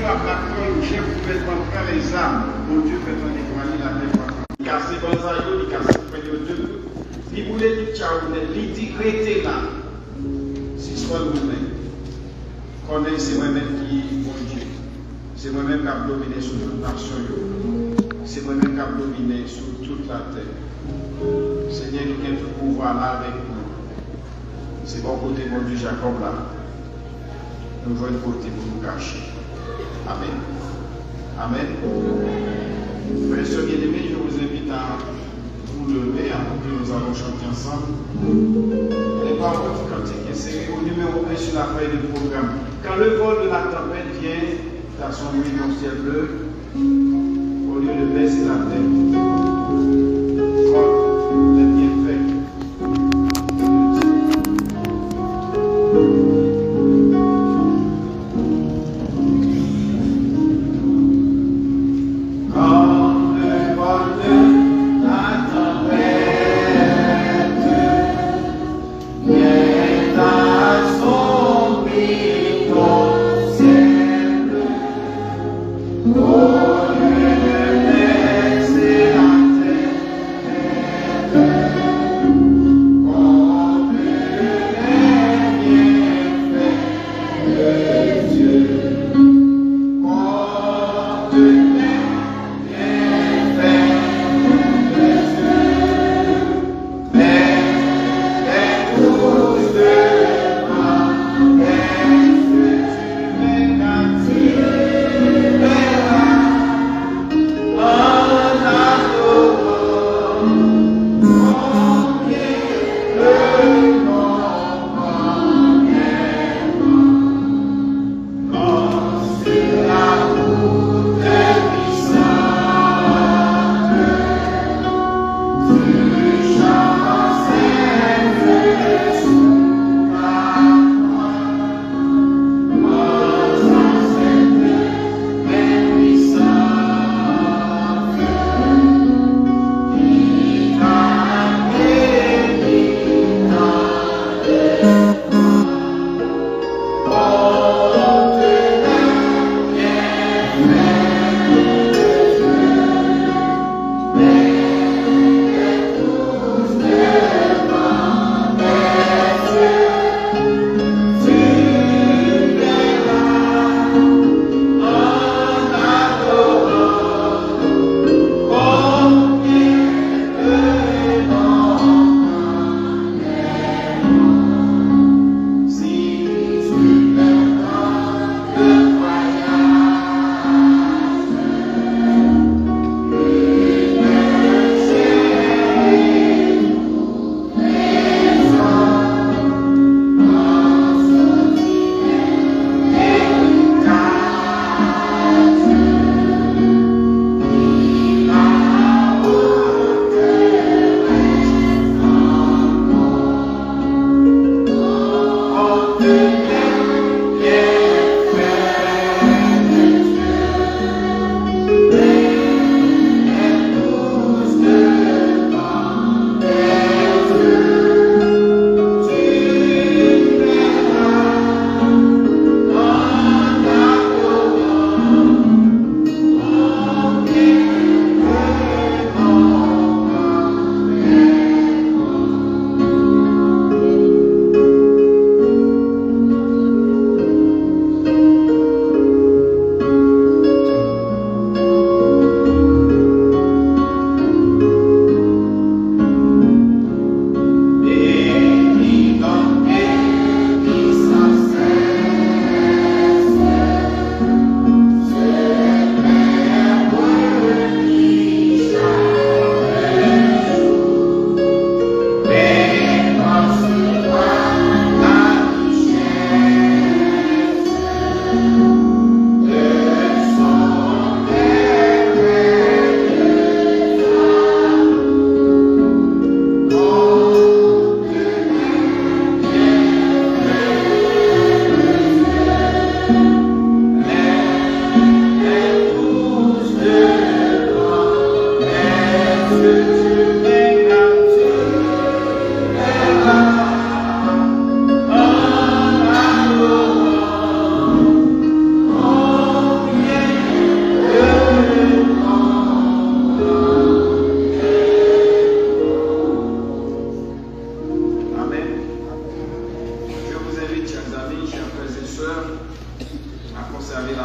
frappe la colle, chef gouvernement prend les armes, mon Dieu fait un étoile, la terre. Il casse les banzailles, il casse les pagnots de Dieu. Il voulait dire ciao, il dit restez là. Si soit nous-mêmes. Connaissez c'est moi-même qui est mon Dieu. C'est moi-même qui a dominé sur toute nation. C'est moi-même qui a dominé sur toute la terre. Seigneur, nous avons tout pouvoir là avec nous. C'est bon côté mon Dieu Jacob là. Nous voulons une côté pour nous cacher. Amen. Amen. Frères et sœurs bien-aimés, je vous invite à vous lever avant que nous allons chanter ensemble. Les paroles du cantique insérées au numéro 1 sur la feuille de programme. Quand le vol de la tempête vient, dans son nuit au ciel bleu, au lieu de baisser la tête, comme les bienfaits.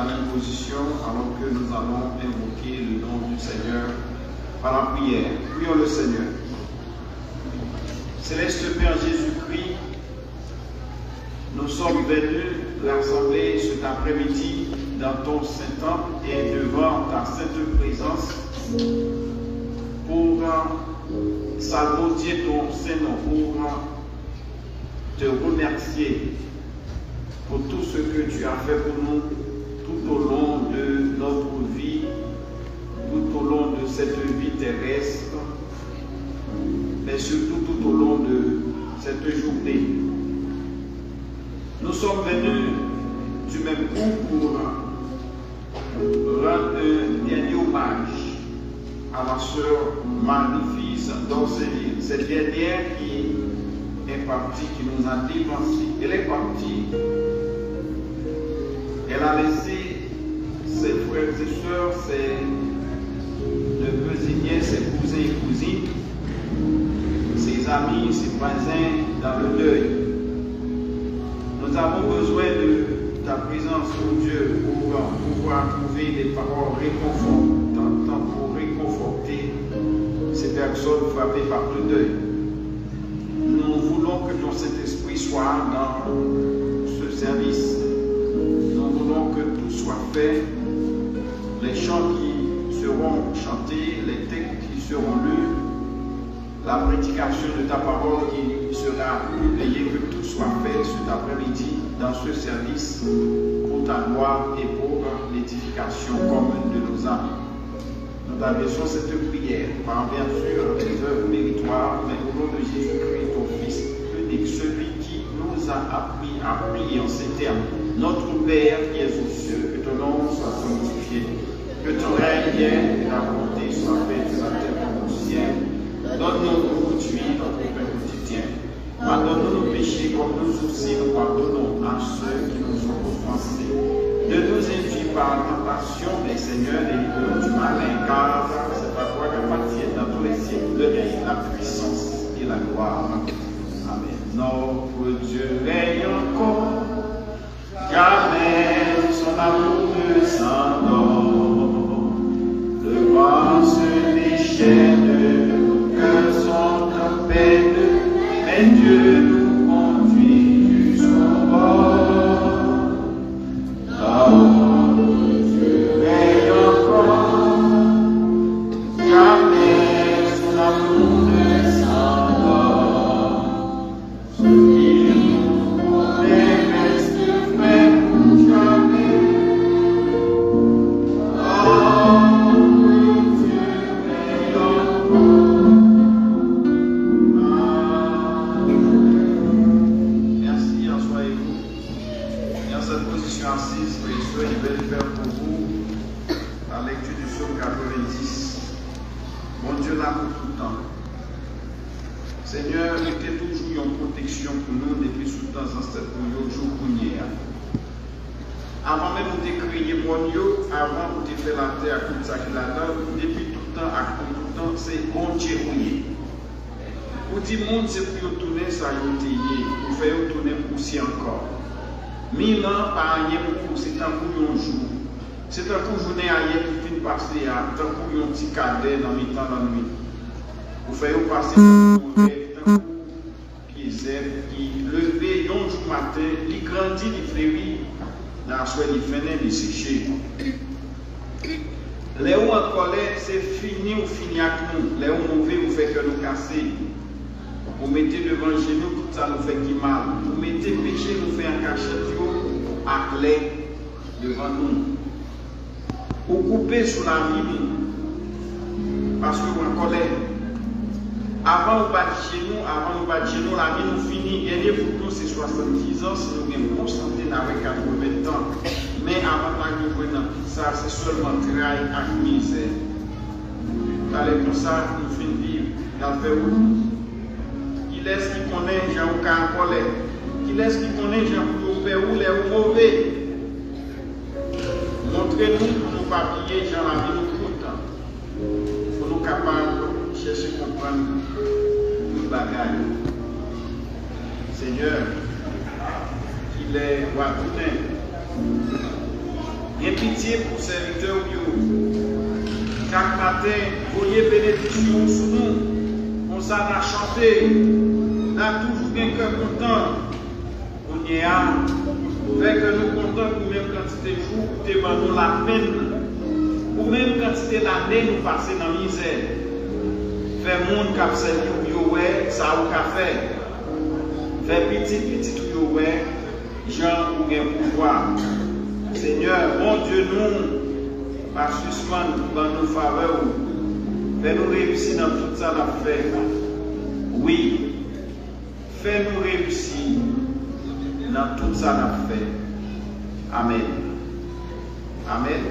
la même position alors que nous allons invoquer le nom du Seigneur par la prière. Prions le Seigneur. Céleste Père Jésus-Christ, nous sommes venus rassembler cet après-midi dans ton Saint-Temple et devant ta sainte présence pour salmodier ton Saint-Nom, pour te remercier pour tout ce que tu as fait pour nous tout au long de notre vie, tout au long de cette vie terrestre, mais surtout tout au long de cette journée. Nous sommes venus du même coup pour rendre un dernier hommage à la sœur Marie-Fils d'Orséville, cette dernière qui est partie, qui nous a dévancés. Elle est partie. Elle a laissé ses frères et sœurs, ses neveux et nièces, ses cousins et cousines, ses amis, ses voisins dans le deuil. Nous avons besoin de ta présence, mon Dieu, pour pouvoir trouver des paroles réconfortantes pour réconforter ces personnes frappées par le deuil. Nous voulons que ton Saint-Esprit soit dans ce service. Nous voulons que tout soit fait. Les chants qui seront chantés, les textes qui seront lus, la prédication de ta parole qui sera publiée, que tout soit fait cet après-midi dans ce service pour ta gloire et pour l'édification commune de nos âmes. Nous t'adressons cette prière par bien sûr des œuvres méritoires, mais au nom de Jésus-Christ, ton Fils unique, celui qui nous a appris à prier en ces termes. Notre Père qui es aux cieux, que ton nom soit sanctifié, que ton règne vienne et ta volonté soit faite sur la terre comme au ciel. Donne-nous aujourd'hui notre pain quotidien. Pardonne-nous nos péchés comme nous aussi nous pardonnons à ceux qui nous ont offensés. Ne nous induis pas en tentation, mais Seigneur, délivre-nous du malin, car c'est à toi qu'appartiennent dans tous les siècles le règne, la puissance et la gloire. Amen. Notre Dieu règne encore, jamais son amour ne s'endort. Le vent se déchaîne, que son tempête, mais Dieu nous conduit jusqu'au bord. Notre Dieu règne encore, jamais son amour ne s'endort. Ce qui nous promet reste vrai pour jamais. Notre Dieu règne encore. Merci, asseyez-vous. Dans cette position assise, je vais faire pour vous la lecture du psaume 90. Mon Dieu là pour tout le temps. Seigneur, il était toujours une protection pour nous depuis tout le temps dans cette jour pour hier. Avant même de créer mon Dieu, avant de faire la terre comme ça qu'il a donné, depuis tout le temps, à tout le temps, c'est bon Dieu pour pour dire monde c'est pour tourner ça y pour faire tourner aussi encore. 1000 ans par année pour c'est un pour un jour. C'est un pour journée ailleurs qui finit passer à un pour un petit cadet dans le temps la nuit. Pour faire passer pour un qui levé un jour matin, il grandit, il fleurit, la soirée il finit, il séché. Les où en colère, c'est fini ou fini avec nous. Les où mauvais, vous faites que nous casser. Vous mettez devant chez nous, tout ça nous fait qui mal. Vous mettez péché, nous fait un cachet à clé devant nous. Vous coupez sous la vie, parce que vous en colère. Avant de battre chez nous, la vie nous finit. Dernier pour nous, c'est 70 ans, si nous sommes constantés avec 80 ans. Mais avant de nous voir tout ça, c'est seulement travail et misère. Allez, pour ça, nous finissons de vivre dans le pays. Qui laisse qui connaît Jean ou en colère? Qui laisse qui connaît Jean ou les mauvais? Montrez-nous pour nous pas plier Jean la vie nous coûte. Pour nous capables de chercher à comprendre nos bagages. Seigneur, qu'il est roi tout Ayez pitié pour serviteur. Chaque matin, voyez bénédiction sur nous. On s'en a chanté. On a toujours bien cœur content. On y a. Fait que nous comptons pour même quantité de jours, pour demander la peine. Pour même quantité d'années, nous passer dans la misère. Fait monde qui a servi pour vous, ça ou qu'a fait. Fait petit pour vous, gens ou bien pouvoir. Seigneur, bon Dieu, nous, par suspendre dans nos faveurs, fais-nous réussir dans tout ça la fait. Oui, fais-nous réussir dans tout ça la fait. Amen. Amen.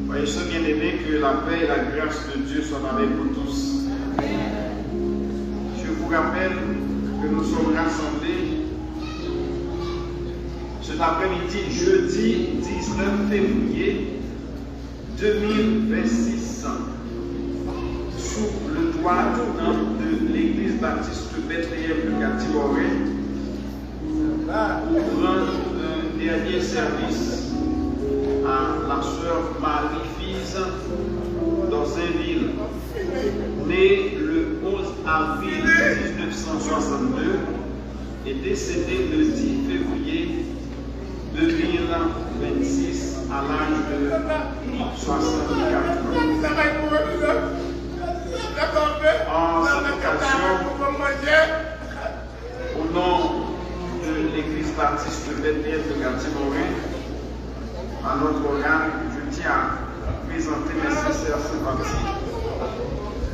Voyez ce bien-aimé, que la paix et la grâce de Dieu soient avec vous tous. Je vous rappelle que nous sommes rassemblés cet après-midi, jeudi 19 février 2026, sous le toit de l'église baptiste Bethléem de Gatiboré, pour rendre un dernier service à la sœur Marie-Fise d'Orsainville, née le 11 avril 1962 et décédée le 10 février 2026 à l'âge de 64 ans. En cette occasion, au nom de l'église baptiste de Bethléem de Gatiboré, à notre organe, je tiens à présenter mes sincères sympathies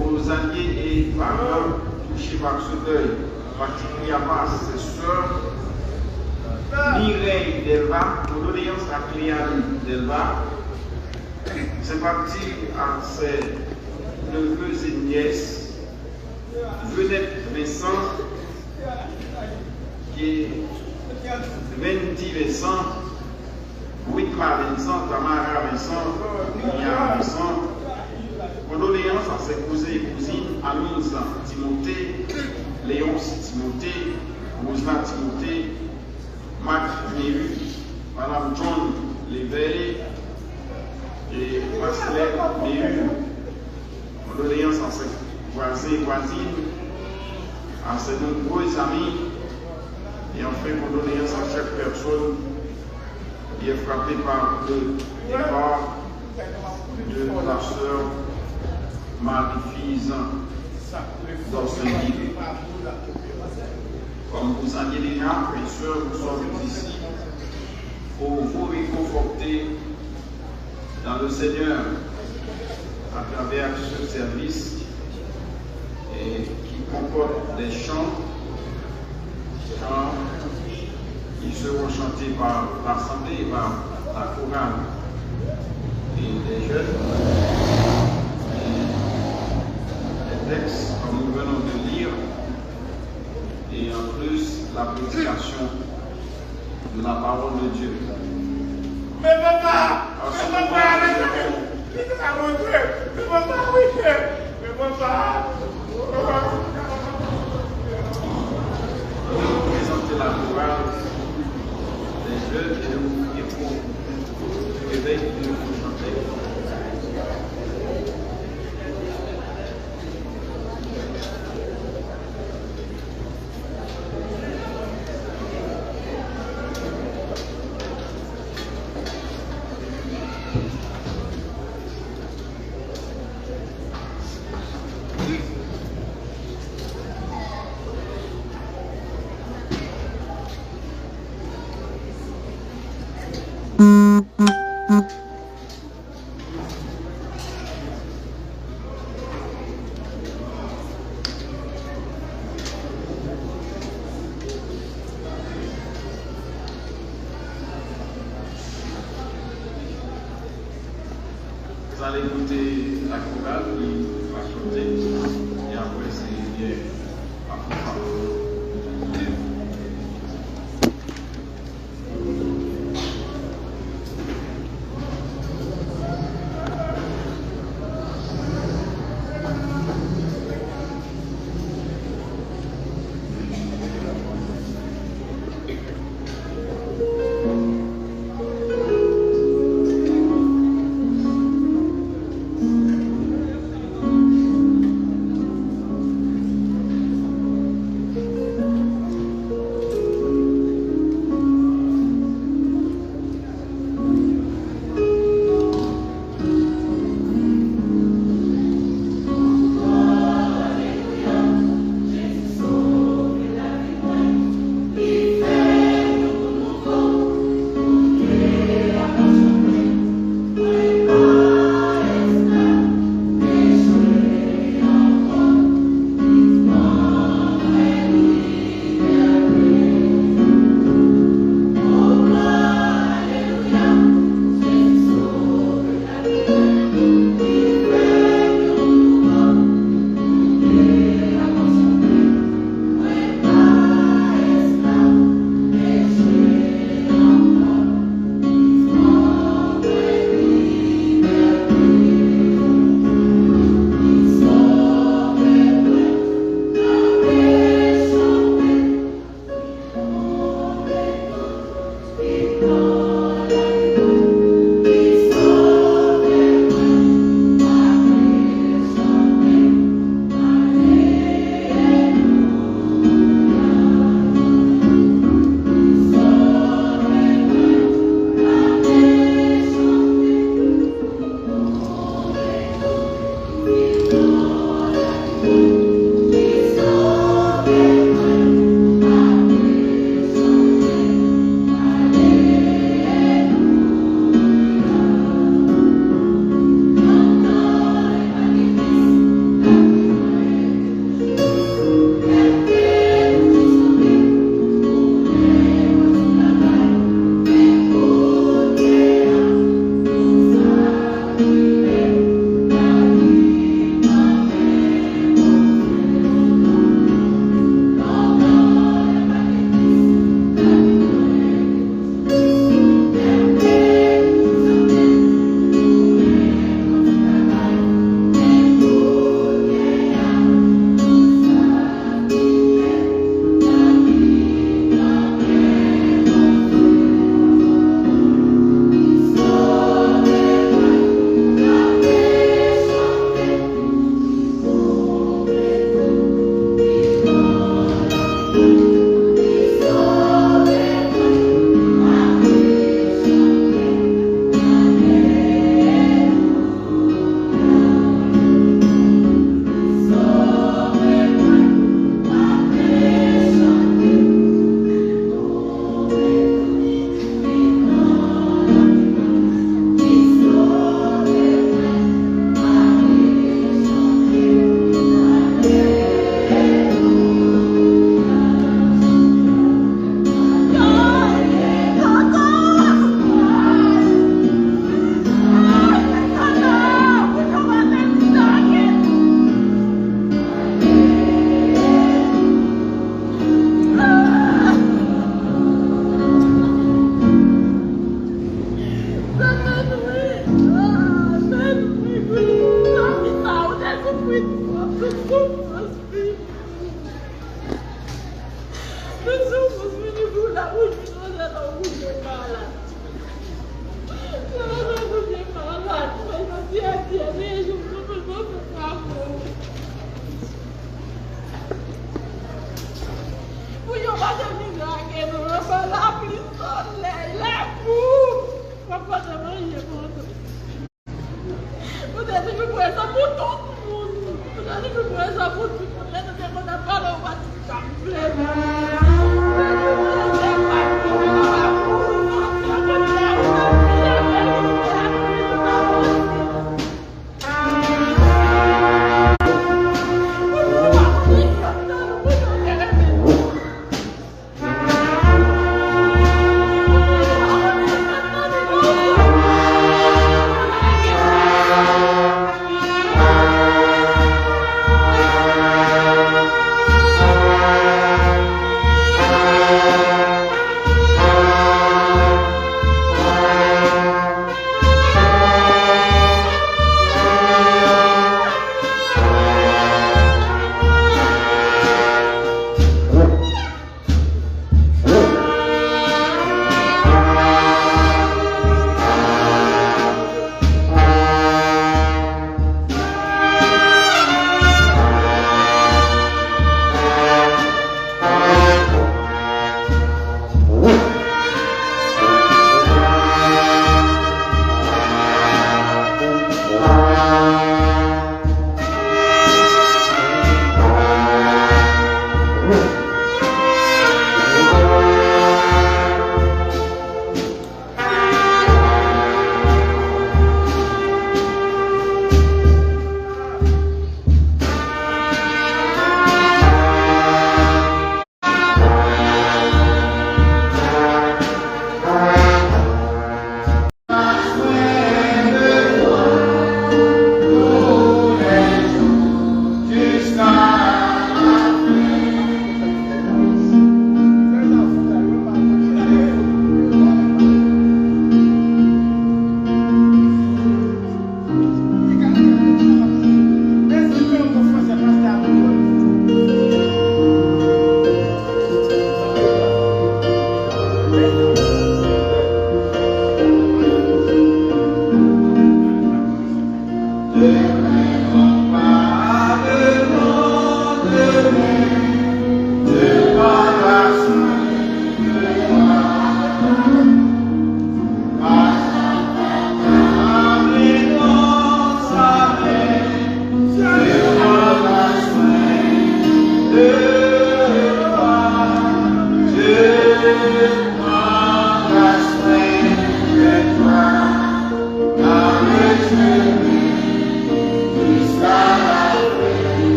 aux alliés et parents touchés par ce deuil, particulièrement à ses sœurs Mireille Delva, condoléances à Cléane Delva, sympathie à ses neveux et nièces, Venette Vincent, qui est Vendi Vincent, Wikla Vincent, Tamara Vincent, Mia Vincent. Condoléances à ses cousins et cousines, Alouz Timothée, Léonce Timothée, Rosna Timothée, Mac Néru, Madame John Léveille et Marcel Néru. Condoléances à ses voisins et voisines, à ses nombreux amis, et enfin condoléances à chaque personne qui est frappée par le départ de la sœur Marie-Fise d'Orsainville. Comme vous saviez déjà, mes sœurs, nous sommes ici pour vous réconforter dans le Seigneur à travers ce service et qui comporte des chants qui seront chantés par l'Assemblée, par la chorale et les jeunes. Les textes, comme nous venons de lire, et en plus la prédication de la parole de Dieu. Mais papa, nous présenter la chorale des jeunes et nous prier pour le réveil que nous pouvons chanter. Vous allez écouter la chorale qui va chanter et après c'est bien à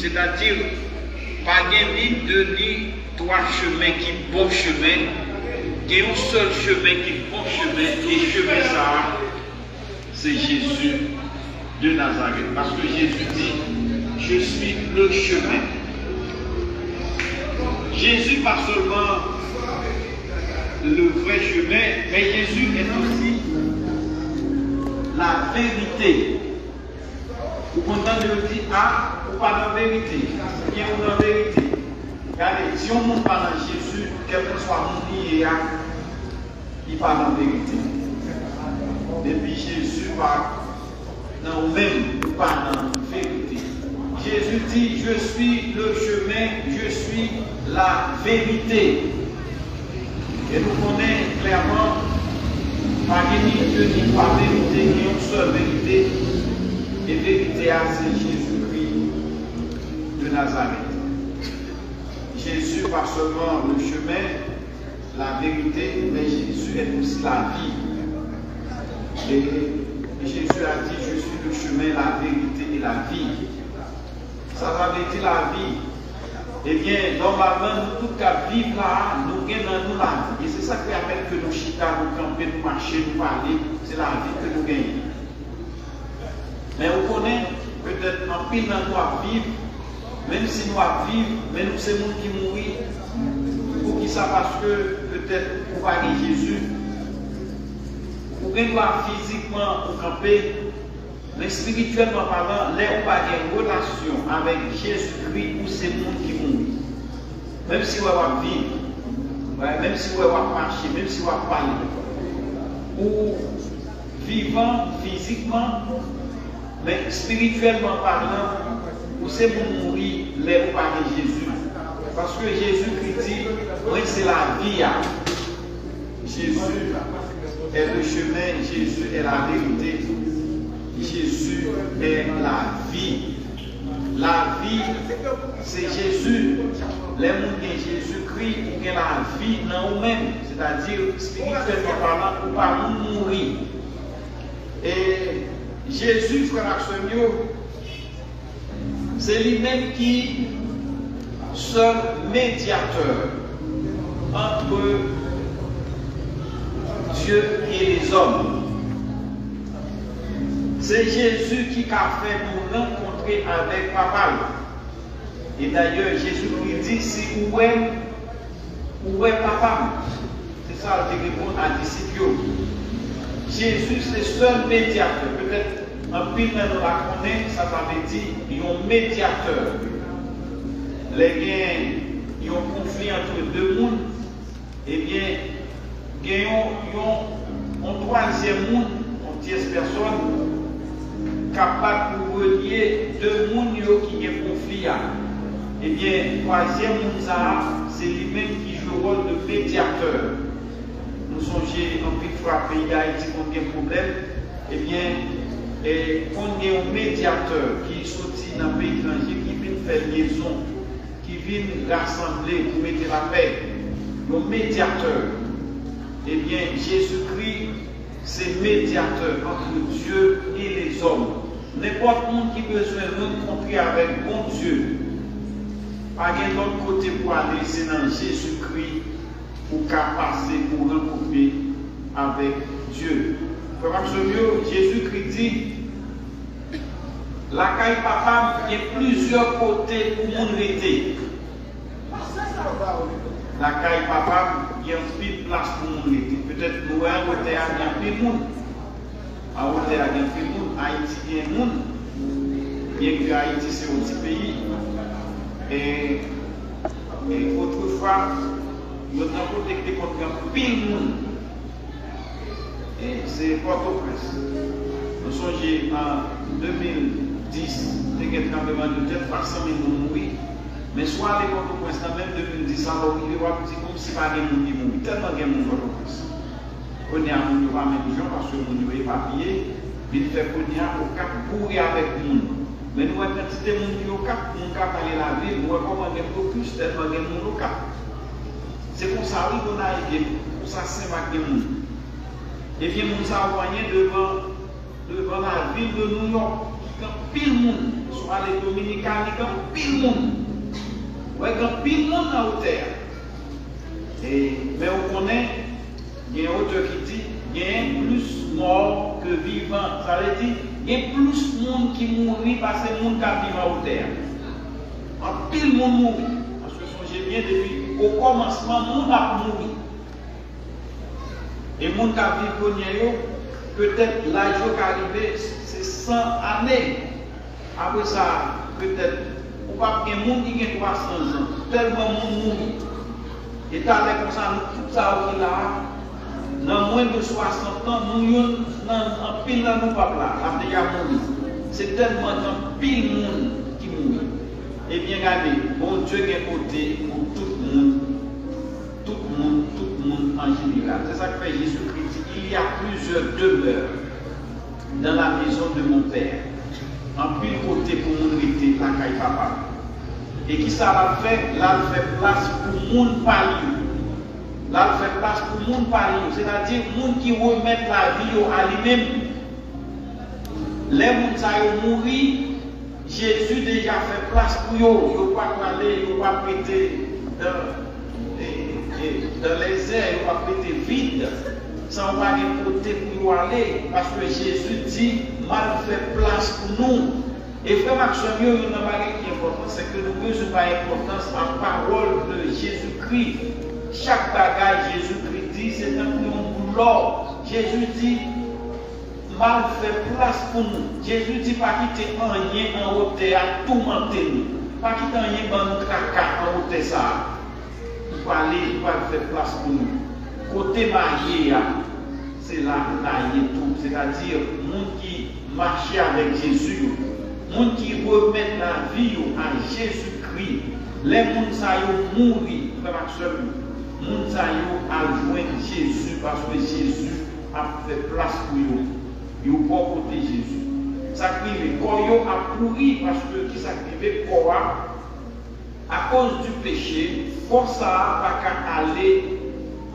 C'est-à-dire, pas ni deux ni trois chemins qui bon chemin, il y a un seul chemin qui bon chemin, et chemin ça, c'est Jésus de Nazareth. Parce que Jésus dit, je suis le chemin. Jésus pas seulement le vrai chemin, mais Jésus est aussi la vérité. Vous comprenez de dire, ah, ou pas dans la vérité, bien ou dans la vérité. Regardez, si on ne parle dans Jésus, quel que soit mon lié, il parle dans la vérité. Depuis Jésus parle dans nous-mêmes, il parle dans la vérité. Jésus dit, je suis le chemin, je suis la vérité. Et nous connaissons clairement, pas ni Dieu ni pas vérité, ni une seule vérité. Et vérité, c'est Jésus-Christ de Nazareth. Jésus, pas seulement le chemin, la vérité, mais Jésus est aussi la vie. Et Jésus a dit, je suis le chemin, la vérité et la vie. Ça va dire la vie. Eh bien, normalement, nous tous qui vivons là, nous gagnons la vie. Et c'est ça qui permet que nous chita, nous camper, nous marcher, nous parler. C'est la vie que nous gagnons. Mais on connaît peut-être en pile dans nous à vivre, même si nous à vivre, mais nous c'est nous qui mourir. Pour qui ça parce que peut-être pour parler Jésus, Ou bien physiquement au camper, mais spirituellement parlant, là on pas une relation avec Jésus-Christ ou c'est le monde qui mourent. Même si on va vivre, même si on va marcher, même si on va parler, ou vivant physiquement, mais spirituellement parlant, ou c'est pour mourir, là on parle de Jésus. Parce que Jésus-Christ dit, oui c'est la vie. Jésus est le chemin, Jésus est la vérité, Jésus est la vie. La vie, c'est Jésus. Les gens qui ont Jésus-Christ, qui ont la vie dans eux-mêmes, c'est-à-dire spirituellement parlant, pour ne pas mourir. Et Jésus, frère Axonio, c'est lui-même qui seul médiateur entre Dieu et les hommes. C'est Jésus qui a fait nous rencontrer avec Papa. Et d'ailleurs, Jésus-Christ dit, si où est Papa? C'est ça qui répond à disciples. Jésus, c'est le seul médiateur. Peut-être un peu nous la connaît, ça veut dire, il y a un médiateur. Les gens, il y a un conflit entre deux mondes. Eh bien, il y a un troisième monde, une tierce personne, capable de relier deux mondes qui ont un conflit. Eh bien, le troisième monde, c'est lui-même qui joue le rôle de médiateur. Nous songeons en plus fois pays d'Haïti combien de problèmes. Eh bien, on est un médiateur qui sortit dans le pays étranger, qui vient faire liaison, qui vient rassembler pour mettre la paix. Un médiateur. Eh bien, Jésus-Christ, c'est médiateur entre Dieu et les hommes. N'importe qui a besoin de rencontrer avec bon Dieu, pas de l'autre côté pour aller, c'est dans Jésus-Christ pour passer, pour rencontrer avec Dieu. Frère Jésus-Christ dit, la caille papa, il y a plusieurs côtés pour mon rester. La caille papa, il y a une place pour mon rester. Peut-être nous, à côté, il y a plus de monde. À côté, il y a plus de monde. Haïti, il y a un monde. Bien que Haïti, c'est un petit pays. Et autrefois, nous avons protecté contre un pile de monde. Et c'est Port-au-Prince. Nous songeons en 2010, il y a un tremblement de terre, 300 000 personnes mourir. Mais soit les Port-au-Prince, même 2010, alors il va dire comme si pas de monde qui mourit. Tellement de monde Port-au-Prince. On est à mon niveau à même gens parce que mon niveau est papier, il fait qu'on est au cap pour avec le monde. Mais nous avons quantité de monde qui est au cap, mon cap aller la ville, nous avons comment plus tellement de monde au cap. C'est pour ça qu'on a été, pour ça c'est ma monde. Et bien, nous avons devant la ville de New York, qui a pile monde, soit les Dominicains, qui a pile monde. Oui, il y a pile monde dans la terre. Mais on connaît, il y a un auteur qui dit, il y a plus morts que vivants. Ça veut dire, il y a plus de monde qui mourit parce que le monde qui vit en terre. En pile monde mourit. Parce que j'ai bien depuis au commencement, le monde a mouru. Et le monde qui vit peut-être l'âge qui est arrivé, c'est 100 années. Après ça, peut-être, on va avoir un monde qui a 300 ans. Tellement de monde mourit. Et avec ça, tout ça là, dans moins de 60 ans, nous sommes en pile dans nos peuples là, déjà mourir. C'est tellement de pile monde qui mourit. Et bien regardez, bon Dieu est côté pour tout le monde en général. C'est ça que fait Jésus-Christ. Il y a plusieurs demeures dans la maison de mon Père. En pile côté pour mon hériter, la caille papa. Et qui ça va faire? Là, il fait place pour le monde parler. Là, il fait place pour le monde parler. C'est-à-dire, le monde qui remet la vie à lui-même. Les gens qui mourir, Jésus déjà fait place pour eux. Ils ne vont pas aller, ils ne vont pas prêter dans les airs, ils ne vont pas prêter vide. Sans pas de côté pour aller. Parce que Jésus dit, mal fait place pour nous. Et frère Maxime, il y a une chose qui est importante, c'est que nous mesurons pas l'importance en parole de Jésus-Christ. Chaque bagage Jésus-Christ dit, c'est un peu pour l'or. Jésus dit, pas faire place pour nous. Jésus dit pas quitter rien en haute à tourmenter nous. Pas quitter rien dans nous caca en haute ça. Pour parler, pour faire place pour nous. Côté marié, c'est là qu'on a tout. C'est-à-dire, monde qui marchait avec Jésus, monde qui remet la vie à Jésus-Christ, les gens qui ont mouru, frère Maxwell, les gens qui ont joindre Jésus parce que Jésus a fait place pour eux. Ils ont pas côté Jésus. Ça crive, quand ils a pourri parce que qui s'active quoi à cause du péché, comme ça va aller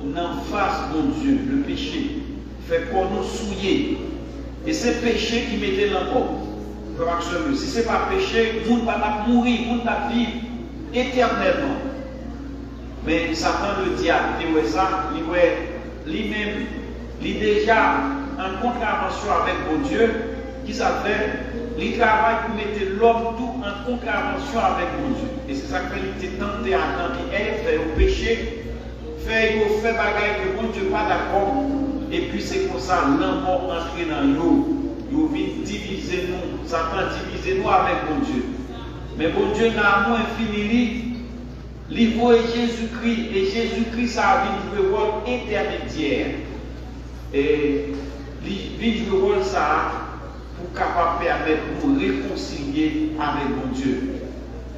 en face de Dieu. Le péché fait qu'on nous souiller. Et c'est le péché qui mettait dans le corps. Si ce n'est pas péché, le monde va mourir, le monde va vivre éternellement. Mais Satan, le diable, il voit ça, lui-même, il est déjà en contravention avec mon Dieu, qui s'appelle, il travaille pour mettre l'homme tout en contravention avec mon Dieu. Et c'est ça qu'il était tenté à tenter, faire au péché, faire bagaille que mon Dieu n'est pas d'accord. Et puis c'est comme ça, l'homme entré dans l'eau. Il vient diviser nous, Satan diviser nous avec mon Dieu. Mais mon Dieu n'a amour infini, il voit Jésus-Christ, et Jésus-Christ a vu le rôle intermédiaire. Et il vit le rôle ça pour capable permettre de nous réconcilier avec mon Dieu.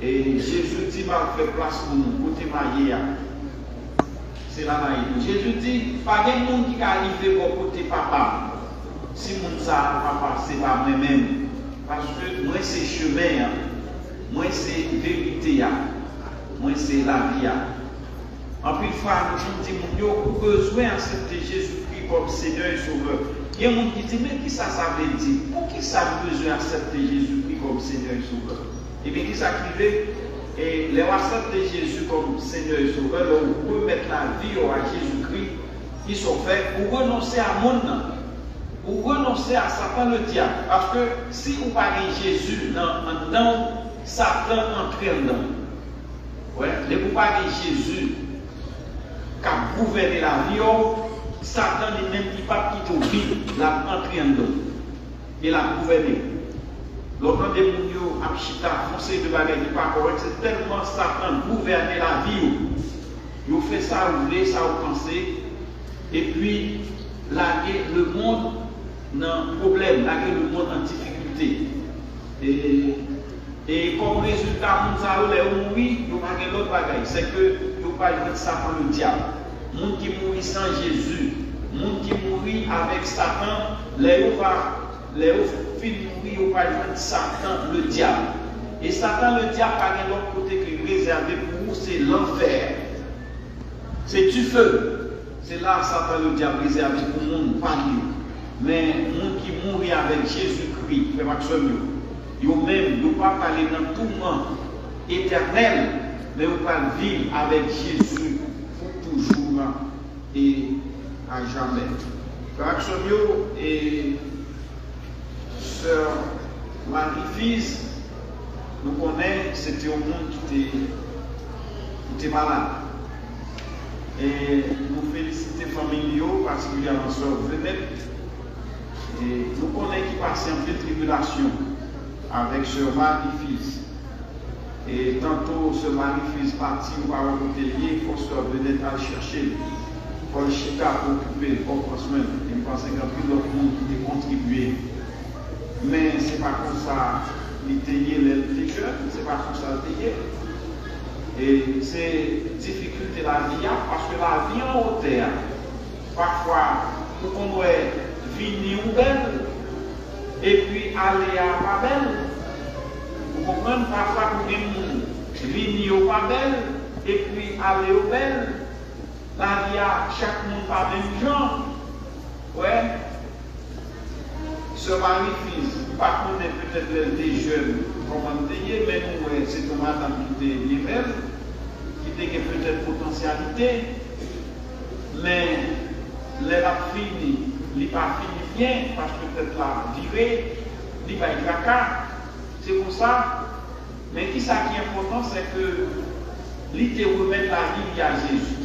Et Jésus dit, m'a fait place pour nous, côté marié. C'est la naïve. Jésus dit, pas de monde qui arrive au côté papa. Si mon ça papa, c'est pas moi-même. Parce que moi c'est chemin, moi c'est vérité, moi c'est la vie. En plus, nous disons, nous avons besoin d'accepter Jésus-Christ comme Seigneur et Sauveur. Il y a des gens qui disent, mais qui ça veut dire? Pour qui ça a besoin d'accepter Jésus-Christ comme Seigneur et Sauveur? Et bien, qui ça qui veut? Et les accepter Jésus comme Seigneur et Sauveur, on peut mettre la vie à Jésus-Christ, ils sont faits pour renoncer à mon nom, pour renoncer à Satan le diable. Parce que si vous parlez Jésus dans Satan entre dedans. Ouais, les vous parlez Jésus qui a gouverné la vie, Satan n'est même pas qui te vit, l'a entré dedans. Il a gouverné. L'autre des mounios, Amchita, conseil de bagaille qui pas correct, c'est tellement Satan gouverner la vie. Vous faites ça, vous voulez, ça vous pensez. Et puis, le monde dans problème, le monde en difficulté. Et comme résultat, nous allons mourir, nous n'avons l'autre bagaille. C'est que nous parlons de Satan le diable. Les gens qui mourent sans Jésus, les gens qui mourent avec Satan, les filles mourir au parlement de Satan le diable. Et Satan le diable, par l'autre côté qui est réservé pour vous, c'est l'enfer. C'est du feu. C'est là Satan le diable réservé pour le monde, pas nous. Mais les gens qui mourent avec Jésus-Christ, frère Maxwell, ils même ne pas parler dans tout le monde éternel, mais ils pas vivre avec Jésus pour toujours et à jamais. Frère Maxwell et Sœur Marie-Fils, nous connaissons, c'était un monde qui était malade. Et nous félicitons les familles, particulièrement Sœur Venette. Et nous connaissons qui passent en pleine tribulation avec Sœur Marie-Fils. Et tantôt, Sœur Marie-Fils partit au côté lié, il faut Sœur Venette aller chercher. Pour le Chita pour occuper le corps semaine. Et je pense qu'il y a plus d'autres monde qui ont contribué. Mais ce n'est pas comme ça qu'il y a les jeunes, ce n'est pas comme ça qu'il y a. Et c'est difficulté la vie, parce que la vie en hauteur, parfois, nous pouvons venir ou belle, et puis aller à pas belle. Vous comprenez, parfois, nous pouvons venir au pas belle, et puis aller au belle. La vie à chaque monde pas même genre. Ouais. Ce Marie-Fils, par contre, peut-être des jeunes, comment dire, mais nous, c'est une madame qui était libérée, qui était peut-être potentialité, mais les a fini, il n'est pas fini bien, parce que peut-être la virée, il va être caca. C'est pour ça. Mais qui ça qui est important, c'est que il te remet la vie à Jésus.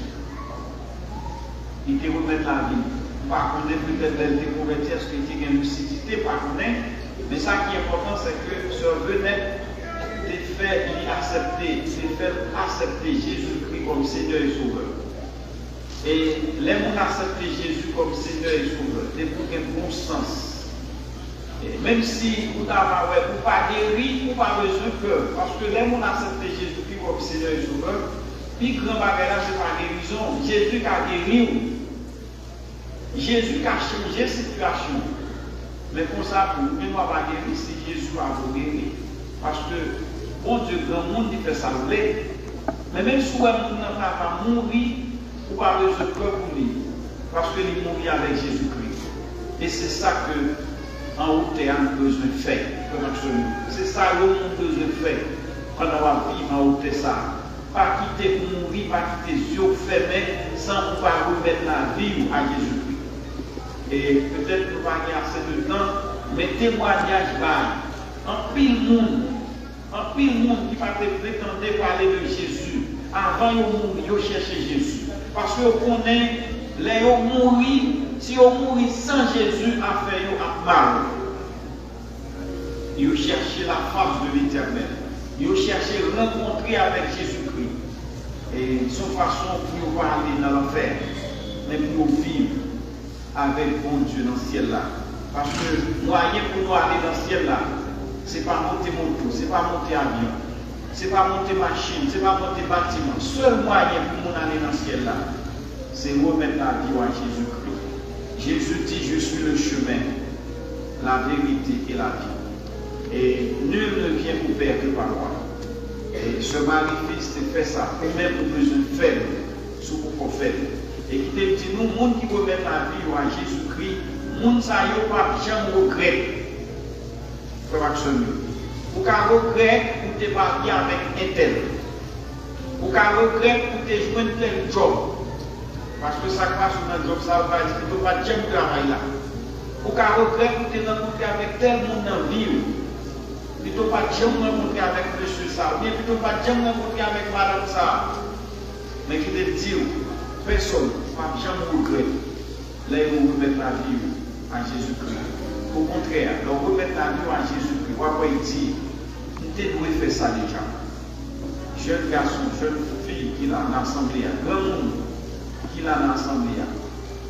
Il te remet la vie. Par contre, peut-être elle te convertir, est-ce que tu as une lucidité cité par connaître, mais ça qui est important, c'est que Sœur Venette t'es fait accepter, c'est fait accepter Jésus-Christ comme Seigneur et Sauveur. Et les gens accepter Jésus comme Seigneur et Sauveur, c'est pour un bon sens. Et même si vous n'avez pas guéri, vous n'avez pas besoin de cœur, parce que les gens accepter Jésus-Christ comme Seigneur et Sauveur, puis grand bagage, c'est pas guérison. Jésus qui a guéri. Jésus qui a changé la situation. Mais pour ça, pour nous, nous n'avons pas guéri si Jésus a guéri. Parce que, bon Dieu, grand monde qui fait ça, mais même si le monde n'a pas mourir, ou pas besoin de cœur pour lui. Parce qu'il mourit avec Jésus-Christ. Et c'est ça que, en haut, on a besoin de faire. C'est ça que l'on a besoin de faire. Quand on va vivre en haut, c'est ça. Pas quitter pour mourir, pas quitter les yeux fermés, sans pouvoir remettre la vie à Jésus-Christ. Et peut-être que nous n'avons pas assez de temps, mais témoignage bas. En pile monde qui va prétendre parler de Jésus, avant de mourir, ils cherchent Jésus. Parce que vous connaissez, les gens mourir, si on mourit sans Jésus, à faire mal. Ils cherchent la face de l'Éternel. Ils cherchent rencontrer avec Jésus-Christ. Et son façon pour nous aller dans l'enfer, mais pour nous vivre avec bon Dieu dans le ciel là. Parce que moyen pour nous aller dans le ciel là, ce n'est pas monter moto, ce n'est pas monter avion, ce n'est pas monter machine, ce n'est pas monter bâtiment. Seul moyen pour nous aller dans le ciel là, c'est remettre la vie à Jésus-Christ. Jésus dit, je suis le chemin, la vérité et la vie. Et nul ne vient vous perdre que par moi. Et ce marie-fils te fait ça, même pour besoin de faire, sous vos prophètes. Et qui te dit, nous, les gens qui remettent la vie à Jésus-Christ, les gens ne vont pas jamais regretter. Vous pouvez regretter pour te marier avec un tel. Vous pouvez regretter pour te jouer un tel job. Parce que ça passe dans un job, ça va dire que tu ne vas pas jamais travailler là. Vous pouvez regretter pour te rencontrer avec tel monde dans la vie. Tu ne vas pas jamais rencontrer avec monsieur ça. Ou bien tu ne vas pas jamais rencontrer avec madame ça. Mais qui te dit, personne ne va jamais regretter. Là, ils vont remettre la vie à Jésus-Christ. Au contraire, leur remettre la vie à Jésus-Christ. Pourquoi il dit, tu dois faire ça déjà. Jeune garçon, jeune fille qui l'a dans l'assemblée, grand monde qui l'a dans l'assemblée,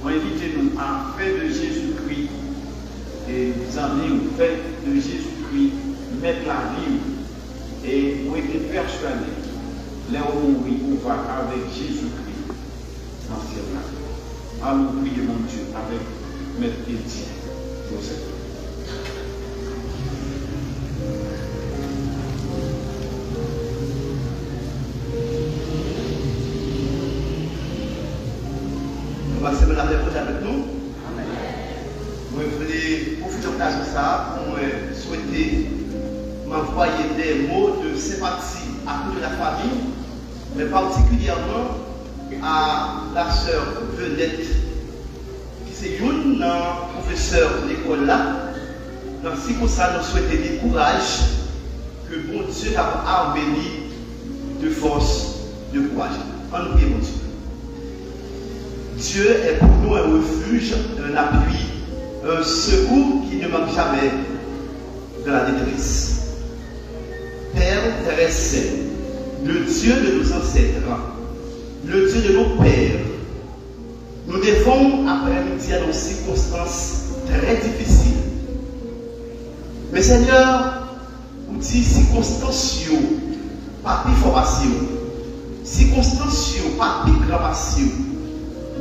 on invite nous à faire de Jésus-Christ et des amis, faire de Jésus-Christ, mettre la vie et on est persuadé, là où on va avec Jésus-Christ dans ce ciel-là. Allons prier mon Dieu avec Maître Étienne Joseph. Passer la paix avec nous. Je voulais profiter de l'occasion ça pour souhaiter m'envoyer des mots de sympathie à toute la famille, mais particulièrement à la sœur Venette, qui est une professeure de l'école là. Donc, si pour ça, nous souhaitons du courage, que bon Dieu a embelli de force, de courage. En nous prions, mon Dieu. Dieu est pour nous un refuge, un appui, un secours qui ne manque jamais de la détresse. Père terrestre, le Dieu de nos ancêtres, le Dieu de nos pères, nous devons après-midi à nos circonstances très difficiles. Mais Seigneur, nous disons circonstances, pas de formation, circonstances, pas de grammation.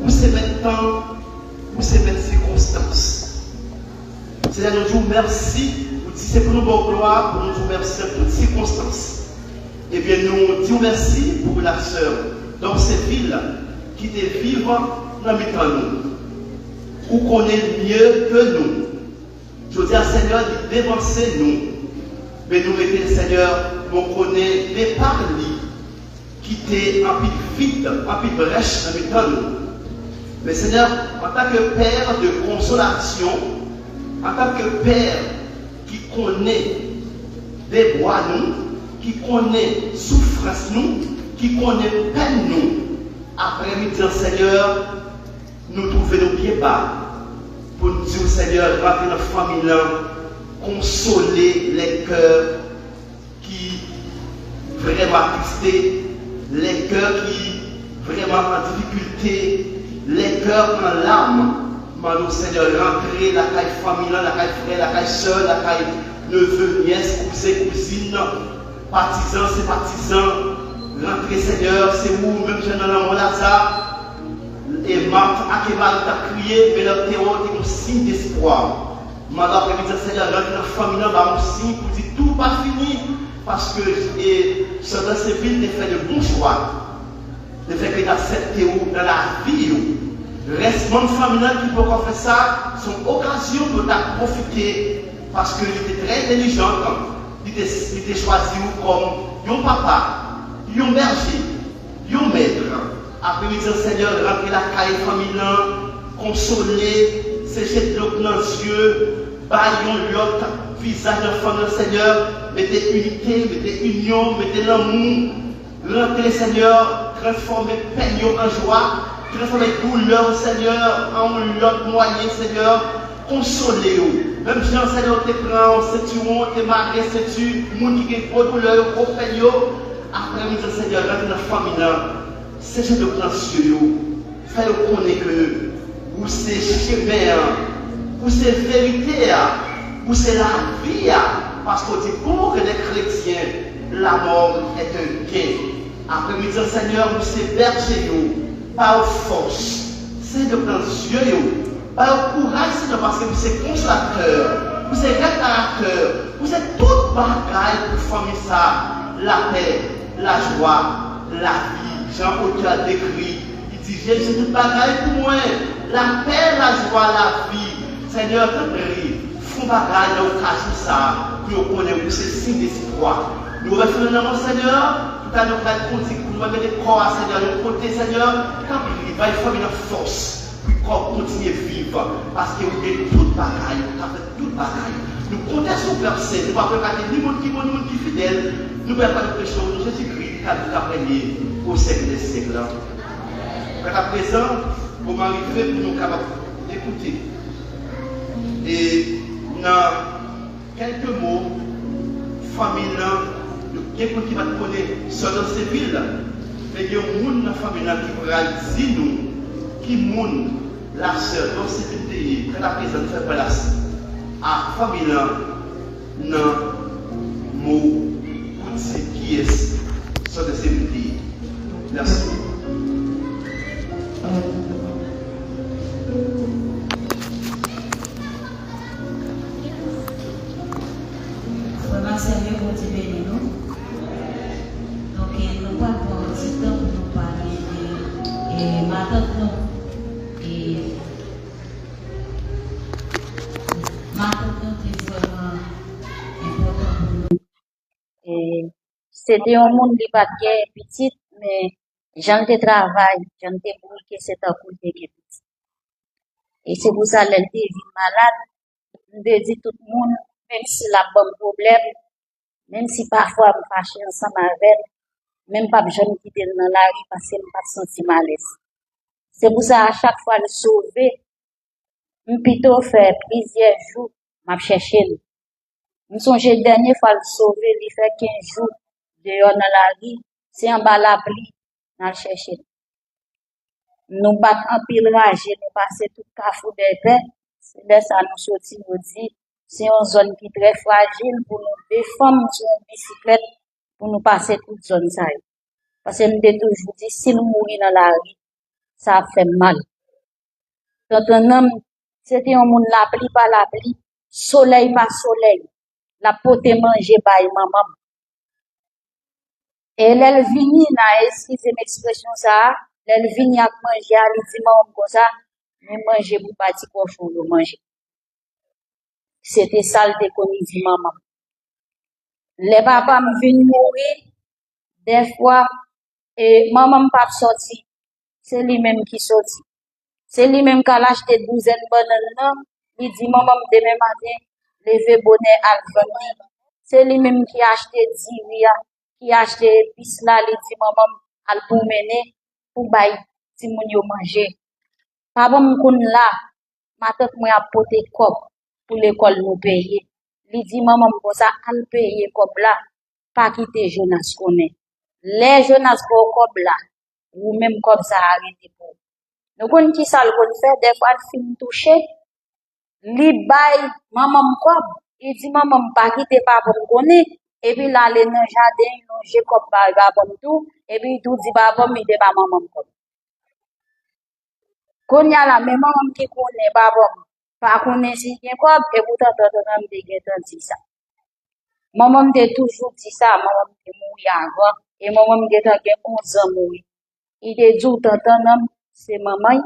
Où c'est maintenant, où c'est mettre circonstances. Seigneur, nous disons merci, nous disons c'est pour nous bonne gloire, pour nous dire merci pour toutes circonstances. Eh bien, nous disons merci pour la sœur dans cette ville qui est vivre dans le nous, ou connaît mieux que nous. Je dis à Seigneur, il dévancer nous, mais nous mettons Seigneur, nous connaît les parlis qui étaient en pile vide, en pile brèche dans le nous. Mais Seigneur, en tant que Père de consolation, en tant que Père qui connaît des bois nous, qui connaît souffrance nous, qui connaît peine nous, après-midi, Seigneur, nous trouvons nos pieds bas pour nous dis au Seigneur, rentrez dans la famille là, consoler les cœurs qui vraiment attristés, les cœurs qui vraiment en difficulté, les cœurs en larmes. Maintenant, Seigneur, rentrez la caille famille, la caille frère, la caille soeur, la caille neveu, nièce, cousin, cousine, partisans, sympathisants. Rentrez, Seigneur, c'est vous, même jeune homme Lazare. Et Marthe, Akémal t'a crié, mais leur théo est un signe d'espoir. Maintenant, après-midi, Seigneur, rentrez dans la famille, un signe pour dire tout pas fini. Parce que dans ces villes, tu fait de bons choix. Tu fait que tu accepté dans la vie. Reste mon famille qui peut faire ça, son occasion de profiter. Parce que tu es très intelligent. Il t'a choisi comme un papa, un berger, un maître. Après-midi, Seigneur, rentrer la caille famille, consoler, sécher de l'eau dans les yeux, bailler l'autre visage de femme, Seigneur, mettez unité, mettez union, mettez l'amour, rentrez, Seigneur, transformez peine en joie, transformez douleur, Seigneur, en l'autre moyen, Seigneur, consolez-vous. Même si, Seigneur, te prend, c'est tu, te marqué, c'est tu, monde qui est beau douleur, gros peine, après-midi, Seigneur, rentrez dans la famille, séchez de dans les yeux, faites-le connaître que vous c'est chemin, vous c'est vérité, où c'est la vie, parce qu'on dit pour que les chrétiens, la mort est un gain. Après-midi, Seigneur, vous c'est berger, par force, c'est de dans les yeux, par courage, Seigneur, parce que vous êtes consolateur, vous êtes réparateur, vous êtes toute bagaille pour former ça, la paix, la joie, la vie. Jean-Paul a décrit, il dit, Jésus, toute bagaille pour moi, la paix, la joie, la vie. Seigneur, te prie. Font bagaille dans le cas de ça, pour qu'on ait ces signes d'espoir. Nous référons, Seigneur, tout à l'heure, nous pour nous mettre le corps à Seigneur, de côté, Seigneur, quand il va, il faut une force pour continuer à vivre. Parce que vous avez toute bagaille, vous avez toute bagaille. Nous comptons sur personne, nous ne pouvons pas regarder ni monde qui bon, ni monde qui fidèle. Nous ne pouvons pas de péché, nous Jésus-Christ, car nous apprenons au siècle des siècles. À présent, pour m'arriver pour nous capables d'écouter. Et dans quelques mots, famille, quelqu'un qui va te connaître sur dans ces villes, mais il y a un monde dans la famille qui va dire nous, qui monde la sœur, dans cette pays, que la présence fait place à la famille, dans le mot, pour dire qui est sur de ces pays. Merci. Seigneur, vous te bénisse nous. Donc, nous pas pour un petit temps pour nous parler de ma tante nous. Et ma tante nous est vraiment important pour nous. Et c'était un monde qui pas petit, mais j'en ai travaillé, j'en ai brûlé cet coup de petit. Et c'est pour ça qu'elle est malade. Je dis tout le monde, même si la bonne problème, même si parfois je me fâche ensemble avec elle, même pas je me quitte dans la rue parce que je ne pas senti malaise. C'est pour ça à chaque fois le sauver, je plutôt faire plusieurs jours, je cherche. Je me songe la dernière fois le sauver, il fait 15 jours dehors dans la rue, c'est en bas la pluie, je le chercher. Nous battons en pile rage, nous passons tout le cafou des paix, c'est de ça nous sortis, nous dit. C'est une zone qui est très fragile pour nous défendre sur une bicyclette pour nous passer toute zone ça. Parce que nous toujours dit si nous mourons dans la rue, ça fait mal. Quand un homme, c'était un monde la pluie par la pluie, soleil par soleil, la pote manger par maman. Et elle vient, excusez m'expression ça, elle vient à manger, elle dit maman comme ça, mais manger pour pas dire cochon de manger. C'était ça le dit maman. Les papas me viennent mourir, des fois, et maman pas sorti. C'est lui-même qui sorti. C'est lui-même qui a acheté 12 bananes. Il dit maman demain matin, lever bonnet à vendre. C'est lui-même qui a acheté 10 ria, qui a acheté pis là, il dit maman al pour mener, pour bailler, si moun yo manger. Papa me kon là, ma tante moi a poté cop pour l'école nous payer. Li dit maman pour ça an payer cop là, pas quitter Jonas connaît. Les Jonas pour cop là, ou même comme ça arrêté pour. Nous connaissons qui ça le fait des fois le film touché, li bay maman cop, il dit maman pas quitter papa me connaît et puis là les dans jardin, j'ai cop papa tout et puis tout dit papa me de maman cop. Qu'on y a la même maman qui connaît papa, pas connaît si bien quoi et pourtant t'entends me dit ça. Maman me toujours dit ça, maman me mourir avant et maman me dit 11 ans mourir. Il dit tout t'entends c'est maman,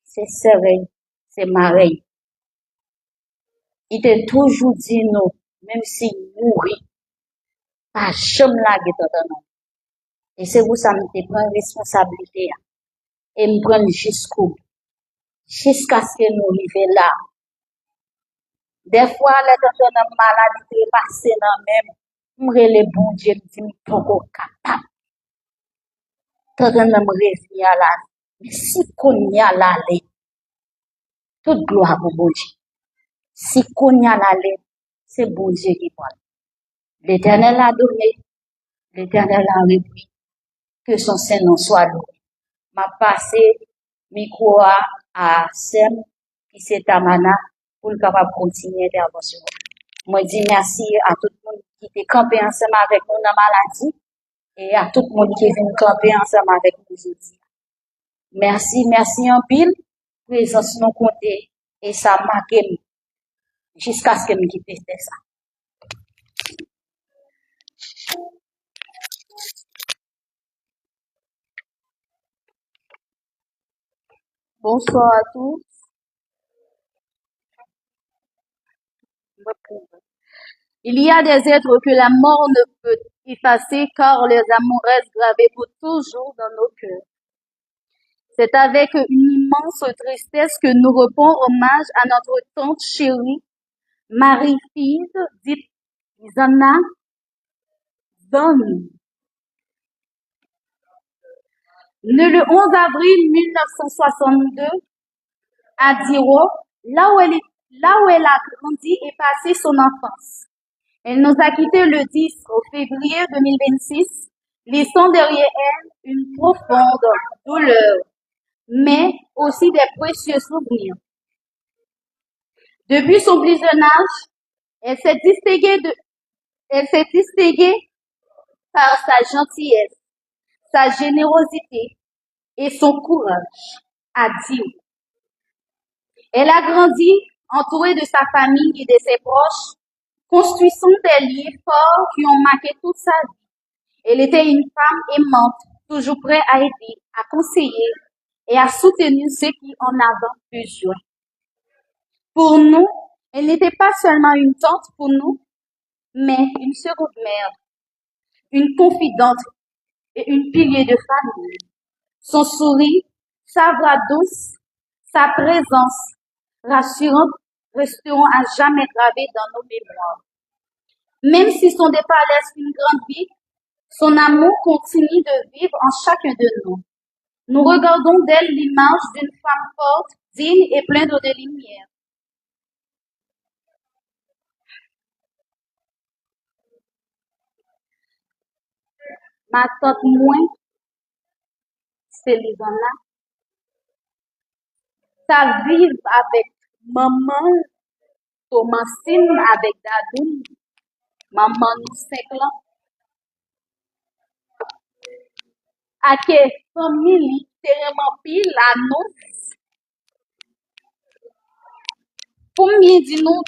c'est sœur, c'est mari. Il t'a toujours dit non, même si mourir, pas jamais la t'entends. Et c'est pour ça que je prends responsabilité et me prendre jusqu'à ce que nous arrivions là. Des fois, les gens maladie qui passent dans même, m're le bon Dieu me dit pas capable. Tant que me réveiller à la mais si qu'on y a l'aller, toute gloire pour bon Dieu. Si qu'on y a l'aller, c'est bon Dieu qui parle. L'Éternel a donné, l'Éternel a repris, que son Saint-Nom soit loué. M'a passé micro à Sem, qui c'est Tamana, pour le capable continuer l'intervention. Moi, dis merci à tout le monde qui était campé ensemble avec nous dans la maladie et à tout le monde qui est venu camper ensemble avec nous aujourd'hui. Merci en pile, présence non comptée et ça marque jusqu'à ce que je quitte ça. Bonsoir à tous. Il y a des êtres que la mort ne peut effacer car les amours restent gravés pour toujours dans nos cœurs. C'est avec une immense tristesse que nous rendons hommage à notre tante chérie, Marie-Fille, dite Zana Zone. Née le 11 avril 1962 à Diro, là où elle a grandi et passé son enfance. Elle nous a quittés le 10 février 2026, laissant derrière elle une profonde douleur, mais aussi des précieux souvenirs. Depuis son plus jeune âge, elle s'est distinguée par sa gentillesse, sa générosité et son courage à dire. Elle a grandi entourée de sa famille et de ses proches, construisant des liens forts qui ont marqué toute sa vie. Elle était une femme aimante, toujours prête à aider, à conseiller et à soutenir ceux qui en avaient besoin. Pour nous, elle n'était pas seulement une tante pour nous, mais une seconde mère, une confidente et une pilier de famille. Son sourire, sa voix douce, sa présence rassurante resteront à jamais gravés dans nos mémoires. Même si son départ laisse une grande vie, son amour continue de vivre en chacun de nous. Nous regardons d'elle l'image d'une femme forte, digne et pleine de lumière. Ma tante moins, c'est Lisana. Ça vive avec maman, Thomasine avec Dadoun, maman nous 5 ans. À quelle famille tellement pile à nous. Pour mieux dire nous,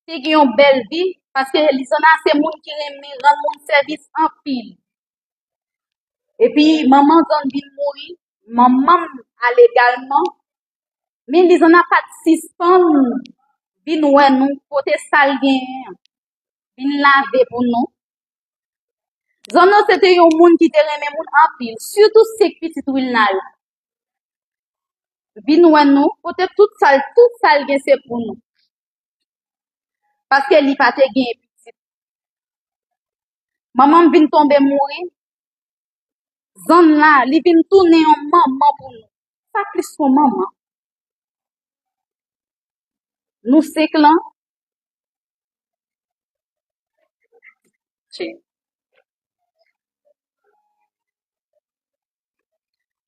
c'est une belle vie, parce que Lisana, c'est moun qui aime rendre mon service en pile. Et puis, maman donne vient mourir, maman a légalement, mais Lisana participant, vient ouais nous, côté sale gain, vient laver pour nous. Zono c'était un monde qui te remet moun en pile, surtout ces petites huiles là. Vin ouais nous, peut-être toute sale gain c'est pour nous. Parce que li pas te gain petit. Maman vient tomber mourir. Zone là, li vient tourner en maman pour nous. Ça plus son maman. nous séclans,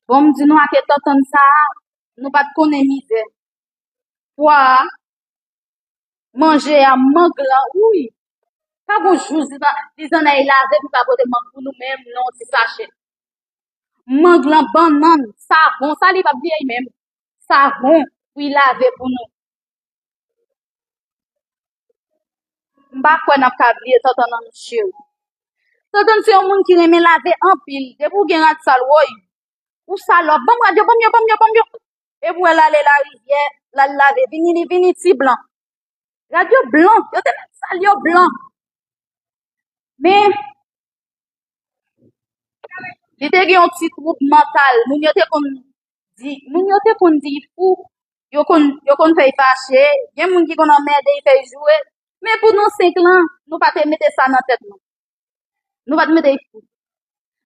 bon, me dit nous à que t'entends ça, nous pas de connaître misère. Quoi, manger à manglan, oui. Pas bonjour, disons, on a lavé pour pas porter mangue pour nous-mêmes, non, c'est sachet. Manglan, banane, savon, ça, il va bien même. Savon, puis laver pour nous. M'ba quoi n'a pas oublié, t'entends dans monsieur. T'entends, c'est un monde qui aime laver en pile, de pour gagner de saloy. Ou salope, bon, radio, bon. Et pour aller la rivière, la laver, vini, ti blanc. Radio blanc, yo te met salio blanc. Mais, il te gen un petit trouble mental. Moun yo te kon di fou, yo kon fay fâché, gen moun ki kon en merde, il fait jouer. Mais pour nous 5 ans, nous pas te mettre ça dans tête nous. Nous pas te mettre fou.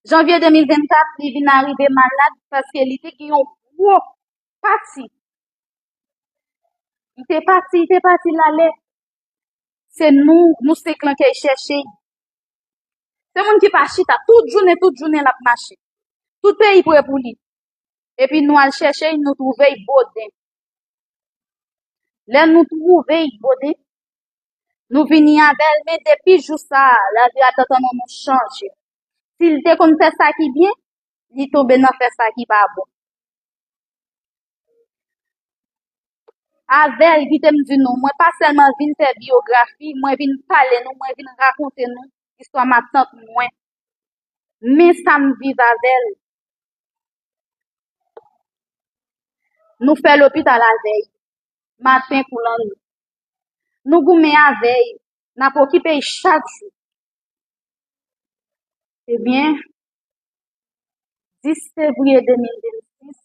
Janvier 2024, il vient arriver malade parce que il était qui ont gros parti. Il était parti l'aller. C'est nous 5 ans qui chercher. C'est moun qui pas chita toute journée la marché. Tout pays pour lui. Et puis nous allons chercher, nous trouver bodin. Là nous trouver bodin. Nous venons avec, mais depuis juste ça, la vie a totalement changé. S'il te qu'on fait ça qui bien, il tombe dans faire ça qui pas bon. Avec, il te me dit non, moi pas seulement vinn faire biographie, moi vinn parler nous, moi vinn raconter nous, histoire ma tante moi. Mais ça me vive avec. Nous fait l'hôpital la veille, matin coulant nous. Nous goumé à veille, n'a pas occupé chaque jour. Eh bien, 10 février 2026,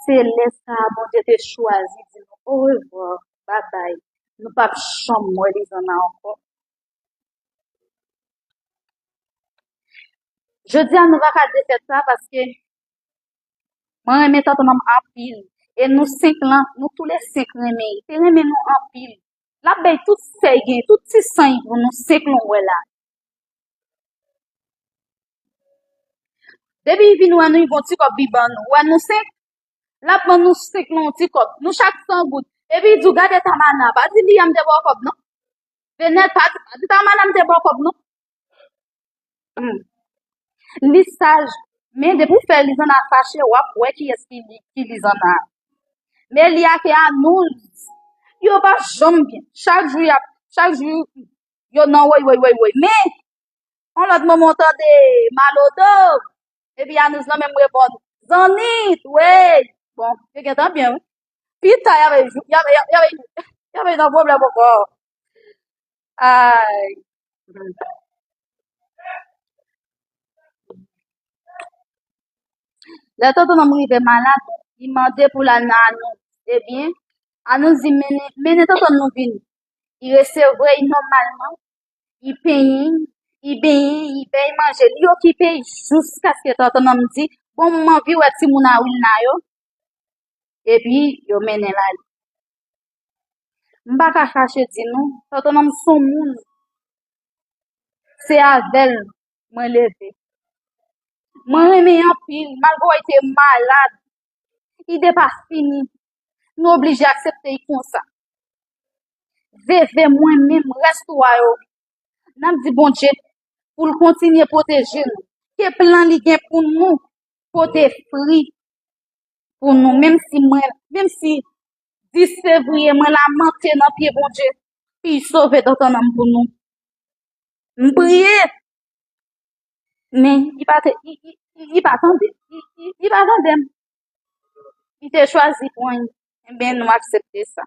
c'est là bon Dieu te choisi, dit au revoir, bye bye. Nous pas chambre moi les en encore. Je dis à nous va garder faire ça parce que moi remet tant en pile et nous 5 ans, nous tous les 5 remet nous en pile. La baie tout c'est gain, tout si sang pour nous 5 ans là. Depuis vinn nous ils vont ti kop biban nous. Ouais nous 5 là pour nous 5 ans ti kop. Nous chaque 100 gouttes. Et puis du garder ta mana, pas dit li am te bon kop non. Venet pas dit ta mana am te bon kop non. Lissage, mais de pour faire les en a fâché ou ouais qui est qui les en a. Mais il y a que à nous yo pas jamais bien. Chaque jour yo non ouais. Mais on l'autre moment de malodo et puis à nous la même répondre. Zanit, ouais. Bon, c'est que bien. Puis il y avait un problème encore. Aïe. Le temps où nous était malade, il demandait pour la nano. Eh bien, à nous y mener tant nous vient. Il recevrait normalement, il paye manger, il occupé jusqu'à ce que tant nous dit, bon, mon vie, ouais, si mon a ou na yo. Et puis, yo mène la. M'ba ka cacher di nous, tant nous son moun. C'est avec moi levé. Moi remé en pile, malgré été malade. Il n'est pas fini. Nous obligés à accepter comme ça. Veve moi-même, reste yo. N'a dit bon Dieu, pour continuer à protéger nous. Que plan li gen pour nous, côté free pour nous, même si 10 février, moi la monté dans pied bon Dieu, puis sauver d'autres âme pour nous. M'prier. Mais il pas attendre. Il pas attendre. Il t'a choisi pour un. Eh bien, nous accepter ça.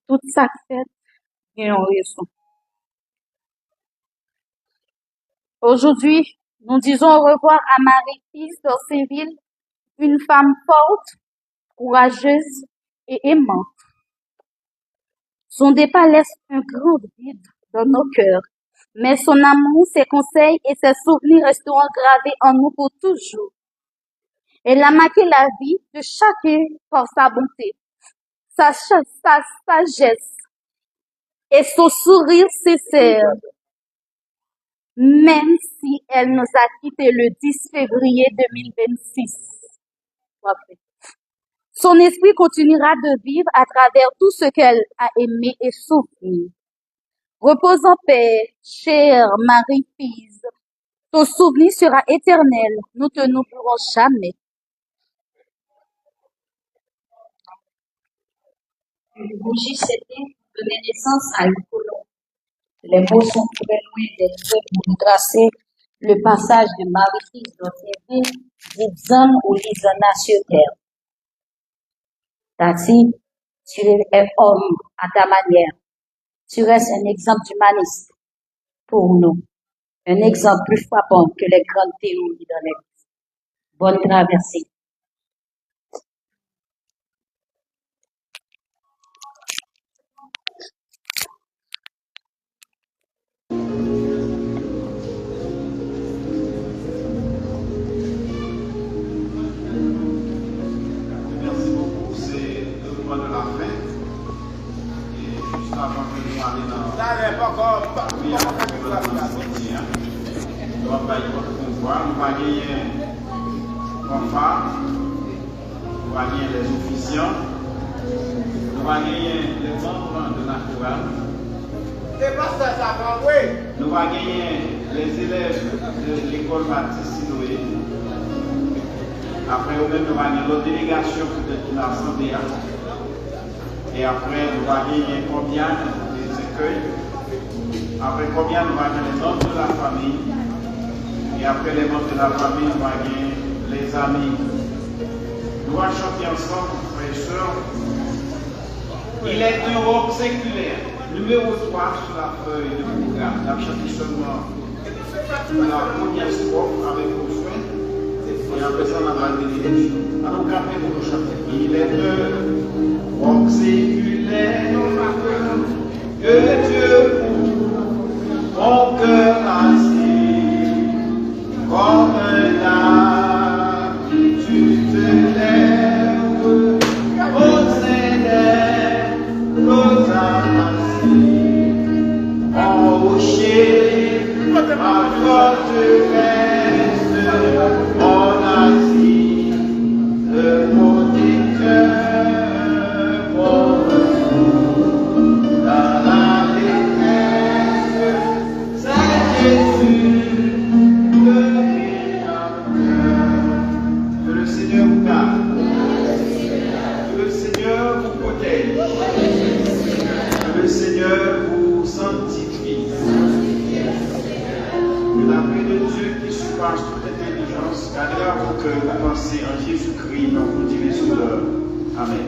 Tout ça fait, il y a une raison. Aujourd'hui, nous disons au revoir à Marie-Pise d'Orséville, une femme forte, courageuse et aimante. Son départ laisse un grand vide dans nos cœurs, mais son amour, ses conseils et ses souvenirs resteront gravés en nous pour toujours. Elle a marqué la vie de chacun par sa bonté, sa sagesse et son sourire sincère, même si elle nous a quittés le 10 février 2026. Son esprit continuera de vivre à travers tout ce qu'elle a aimé et souffert. Repose en paix, chère Marie-Fise. Ton souvenir sera éternel. Nous te n'oublierons jamais. Une bougie s'éteint pour donner naissance à une colombe. Les mots sont très loin d'être faits pour nous tracer le passage de Marie-Fise dans ses vies, d'Ibsen ou Lisana sur terre. Tati, tu es homme à ta manière. Tu restes un exemple d'humaniste pour nous. Un exemple plus frappant que les grandes théories dans l'Église. Bonne traversée. Merci beaucoup. C'est le moment de la fin. Et juste avant que nous allions dans Ça n'est pas comme la sortie, nous allons pas y voir. Nous allons gagner fanfare, nous allons gagner les officiants, nous allons gagner les membres de la chorale. Et pas ça, ça va, oui. Nous allons gagner les élèves de l'école Baptiste Siloé. Après, nous allons gagner notre délégation de l'Assemblée. Et après, nous allons gagner combien des accueils. Après combien nous allons gagner les membres de la famille. Et après les membres de la famille, nous allons gagner les amis. Nous allons chanter ensemble, frères et sœurs. Il est un rock séculaire. Numéro 3 sur la feuille de programme. Nous allons chanter seulement la première strophe avec vos soins. Et après ça, on a la bénédiction. Alors, gardez pour nous chanter. Il est un rock séculaire que Dieu pour mon cœur assis. Comme un arbre, tu te lèves au Seigneur, nos assis. En rocher, ma forteresse, en assis, le protecteur, mon dans la détresse, c'est Jésus, le Créateur. Que le Seigneur vous garde, que le Seigneur vous protège, que le Seigneur vous sanctifie. Que la paix de Dieu qui surpasse toute intelligence gardera vos cœurs, vos pensées en Jésus-Christ, dans vos divers souvenirs. Amen.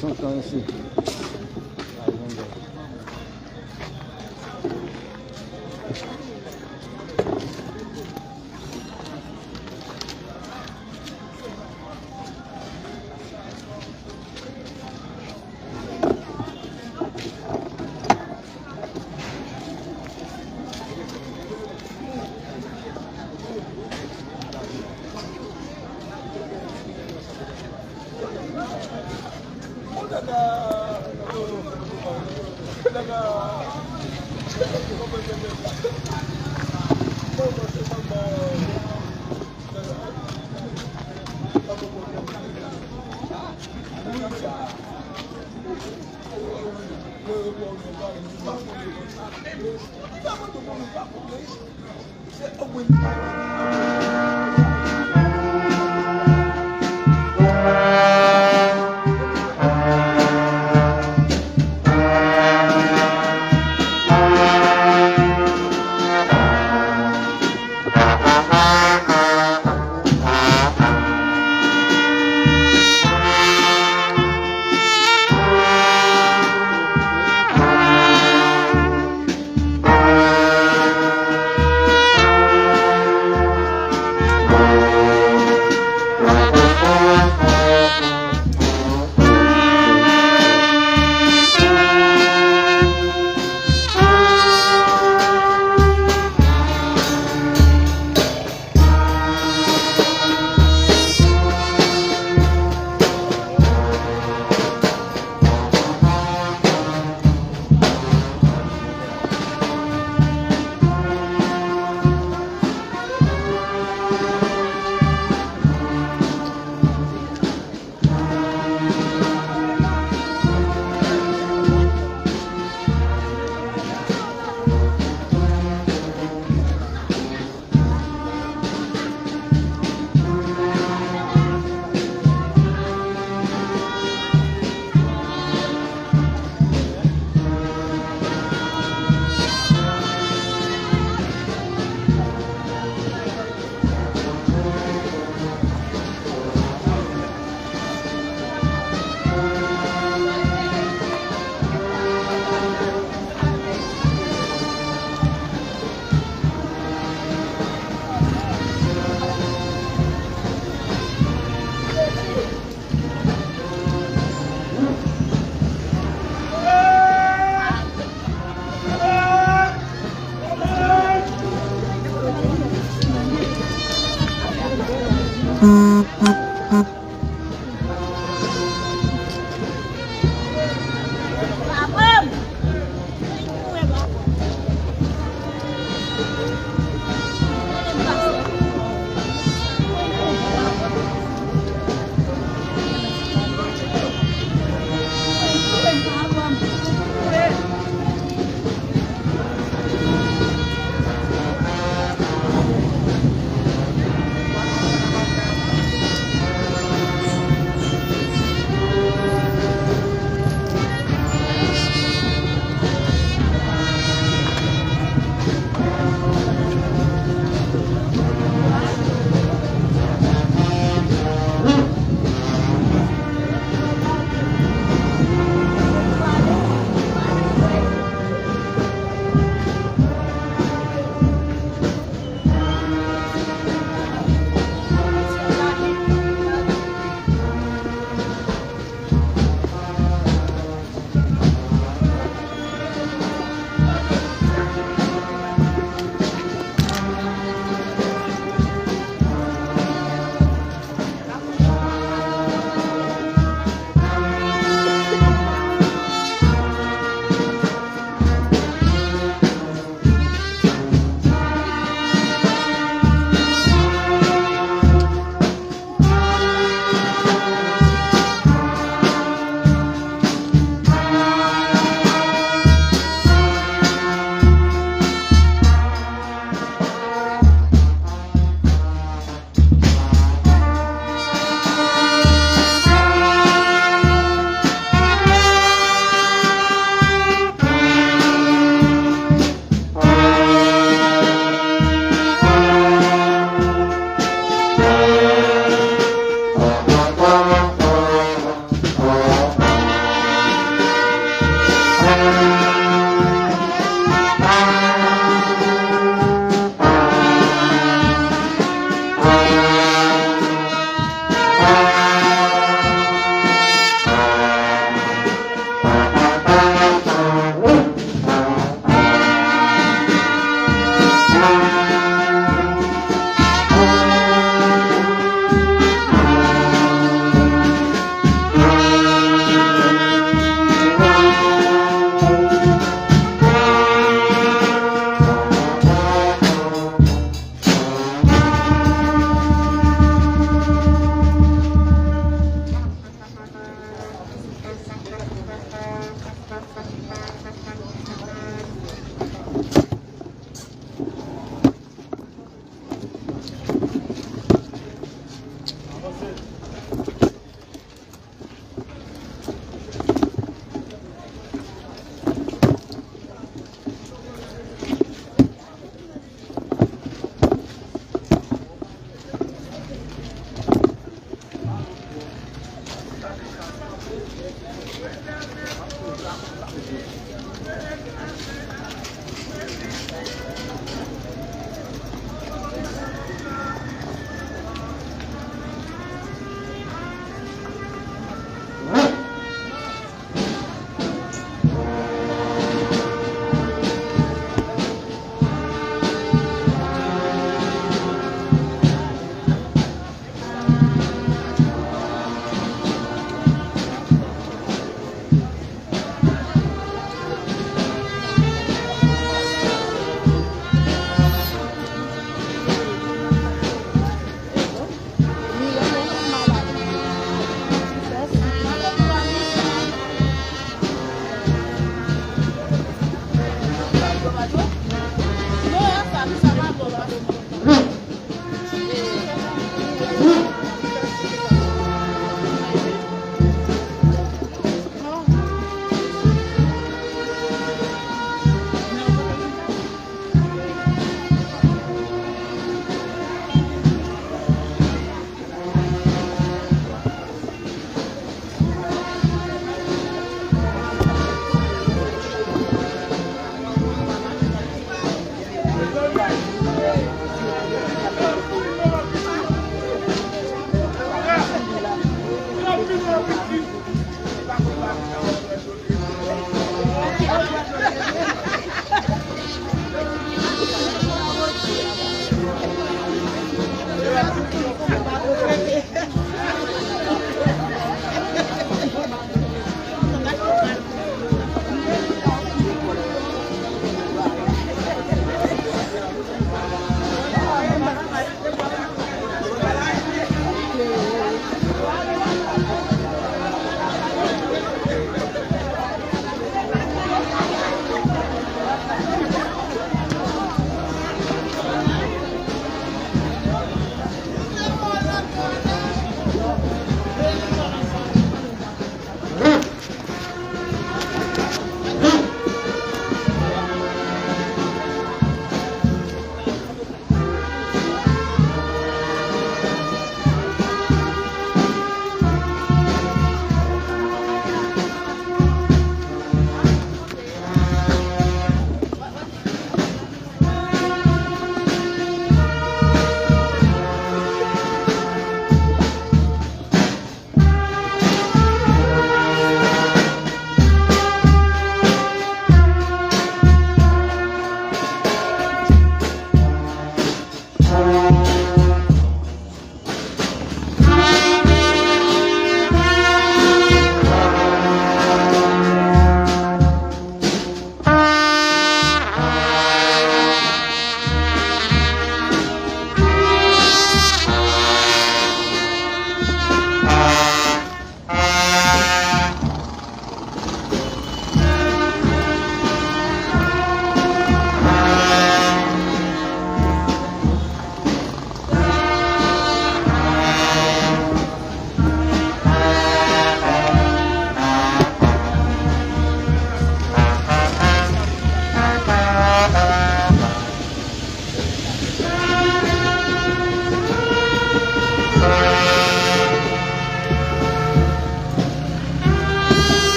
son temps ici.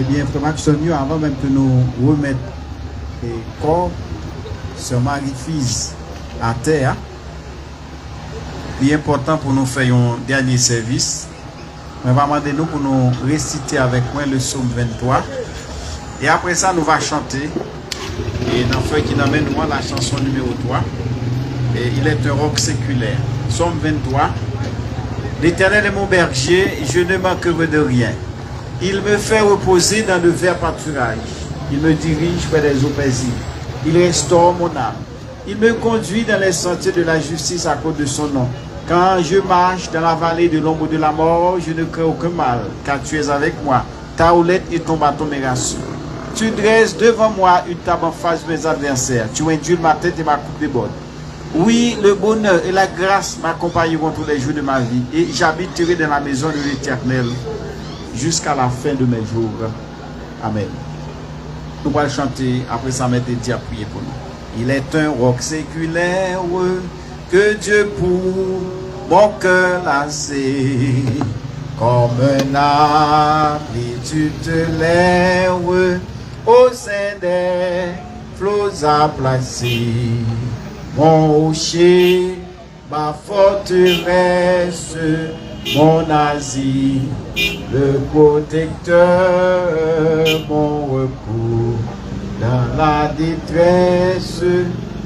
bien, frère Maxon, avant même que nous remettions le corps sur Marie-Fils à terre, il est important pour nous faire un dernier service. On va demander nous pour nous réciter avec moi le psaume 23. Et après ça, nous allons chanter. Et dans le qui amène moi la chanson numéro 3. Et il est un roc séculaire. Psaume 23. L'Éternel est mon berger, je ne manquerai de rien. Il me fait reposer dans de verts pâturages. Il me dirige près des eaux paisibles. Il restaure mon âme. Il me conduit dans les sentiers de la justice à cause de son nom. Quand je marche dans la vallée de l'ombre de la mort, je ne crains aucun mal, car tu es avec moi. Ta houlette et ton bâton me rassurent. Tu dresses devant moi une table en face de mes adversaires. Tu induis ma tête et ma coupe déborde. Oui, le bonheur et la grâce m'accompagneront tous les jours de ma vie, et j'habiterai dans la maison de l'Éternel jusqu'à la fin de mes jours. Amen. Nous allons chanter, après ça, mettre et dire prier pour nous. Il est un roc séculaire que Dieu pour mon cœur lassé, comme un arbre tu te lèves au sein des flots à placer. Mon rocher, ma forteresse, mon asile, le protecteur, mon recours dans la détresse,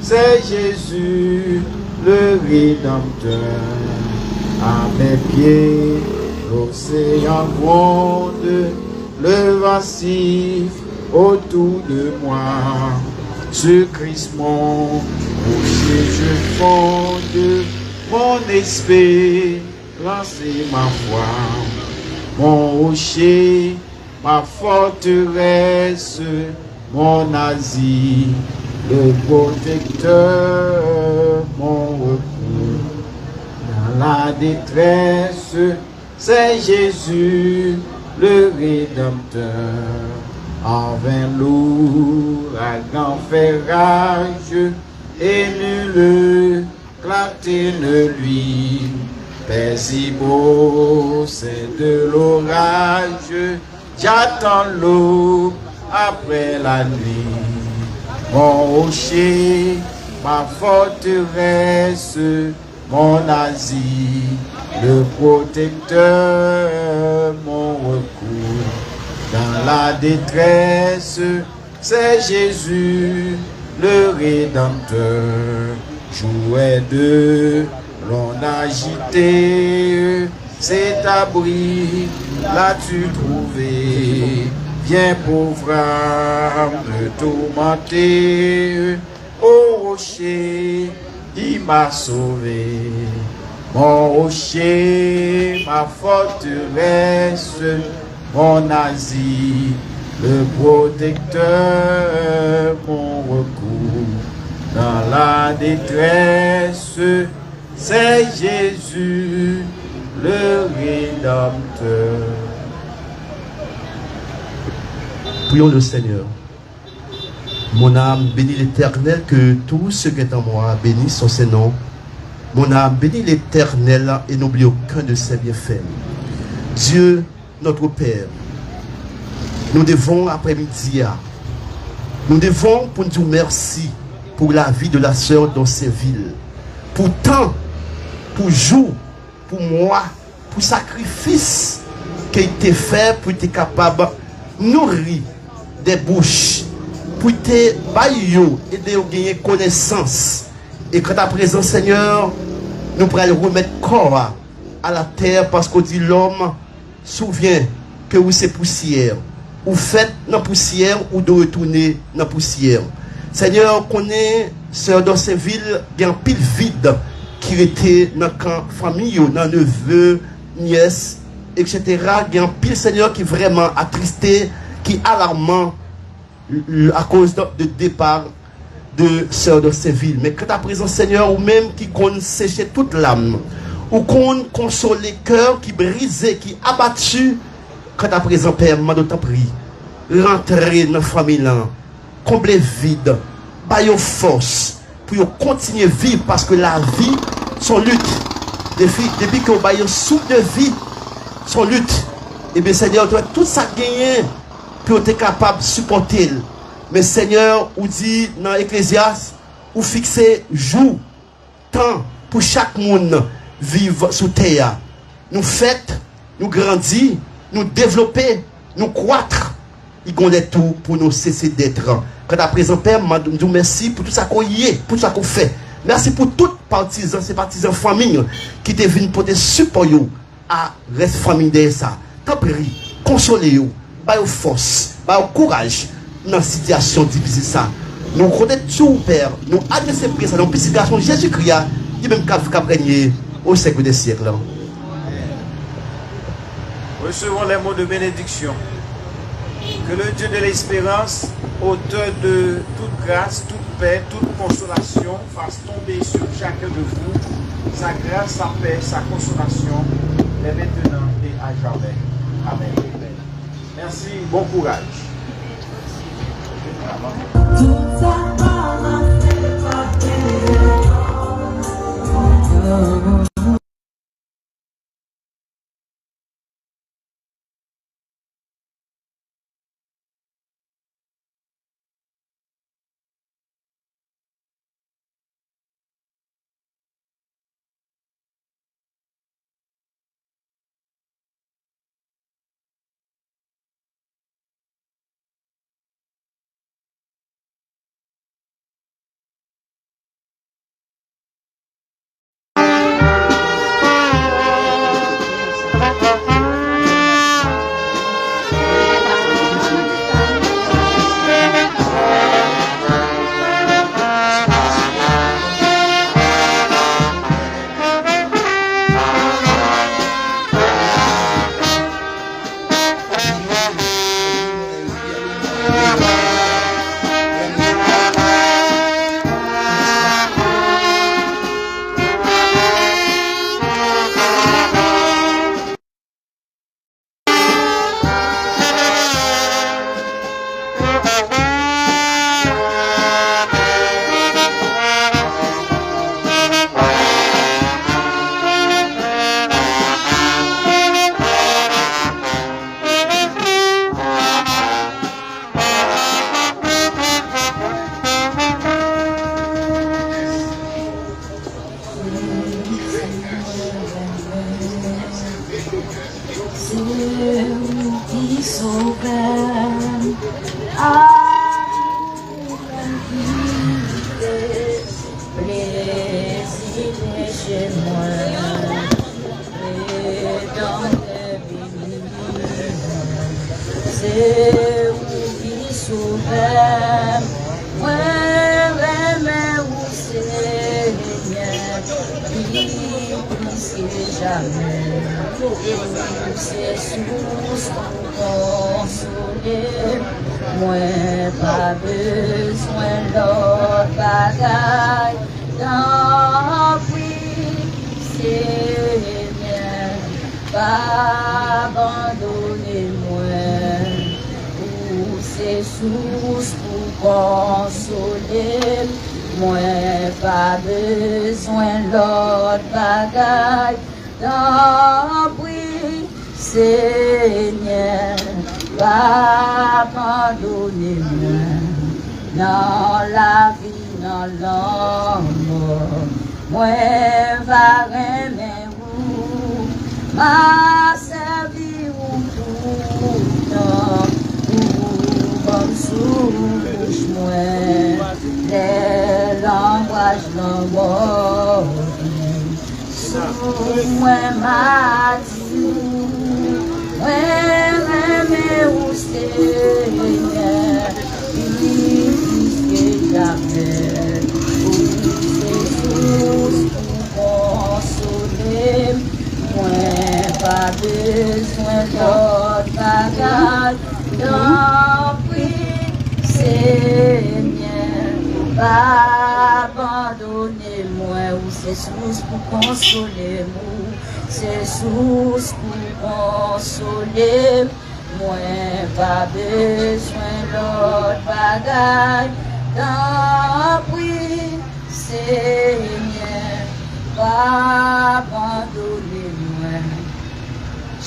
c'est Jésus, le Rédempteur. À mes pieds, l'océan gronde, le vent siffle autour de moi. Ce Christ mon rocher, je fonde mon espérance et ma foi. Mon rocher, ma forteresse, mon asile, le protecteur, mon recours. Dans la détresse, c'est Jésus, le Rédempteur. Envers l'ouragan fait rage, et nul clarté ne lui. Paisible c'est de l'orage, j'attends l'eau après la nuit. Mon rocher, ma forteresse, mon asile, le protecteur, mon recours. Dans la détresse, c'est Jésus, le Rédempteur. Jouet de l'onde agitée, cet abri l'as-tu trouvé? Viens pauvre âme me tourmenter, ô rocher, il m'a sauvé. Mon rocher, ma forteresse, mon asile, le protecteur, mon recours. Dans la détresse, c'est Jésus, le Rédempteur. Prions le Seigneur. Mon âme bénit l'Éternel, que tout ce qui est en moi bénisse son Saint-Nom. Mon âme bénit l'Éternel et n'oublie aucun de ses bienfaits. Dieu, notre Père, nous devons après-midi, nous devons pour nous dire merci pour la vie de la sœur dans ces villes. Pour tant, pour jour, pour moi, pour sacrifice qui a été fait pour être capable de nourrir des bouches, pour te bailler et de gagner connaissance. Et quand à présent, Seigneur, nous pourrons remettre corps à la terre parce qu'on dit l'homme souvient que vous c'est poussière. Ou faites dans la poussière ou de retourner dans la poussière. Seigneur, connaît sœur dans ces villes, il y a un pile vide qui était dans la famille, dans neveu, nièce, etc. Il y a un pile, Seigneur, qui est vraiment attristé, qui est alarmant à cause de départ de sœurs de ces villes. Mais quand à présent, Seigneur, ou même qui compte sécher toute l'âme, ou qu'on console les cœurs qui brisés, qui abattus, quand à présent, Père, m'a d'autant pris, rentrer dans la famille, combler vide, bailler force, pour continuer à vivre, parce que la vie, son lutte, depuis que vous baillez souffle de vie, son lutte, et bien Seigneur, tout ça gagné, pour être capable de supporter. Mais Seigneur, ou dit dans l'Ecclésiaste, ou fixer jour, temps pour chaque monde vivre sous terre. Nous fêter, nous grandir, nous développer, nous croître. Il y a tout pour nous cesser d'être. Quand à présent, Père, je vous merci pour tout ça qu'on y est, pour tout ça qu'on fait. Merci pour tous ces partisans familles qui te viennent pour te supporter à reste famille de ça. T'en prie, consolez-vous, baillez force, baillez courage dans la situation difficile ça. Nous connaissons tout, Père. Nous adressons prière ça dans le petit garçon Jésus-Christ qui même cap régner au siècle des siècles. Recevons les mots de bénédiction. Que le Dieu de l'espérance, auteur de toute grâce, toute paix, toute consolation, fasse tomber sur chacun de vous sa grâce, sa paix, sa consolation, dès maintenant et à jamais. Amen. Merci, bon courage.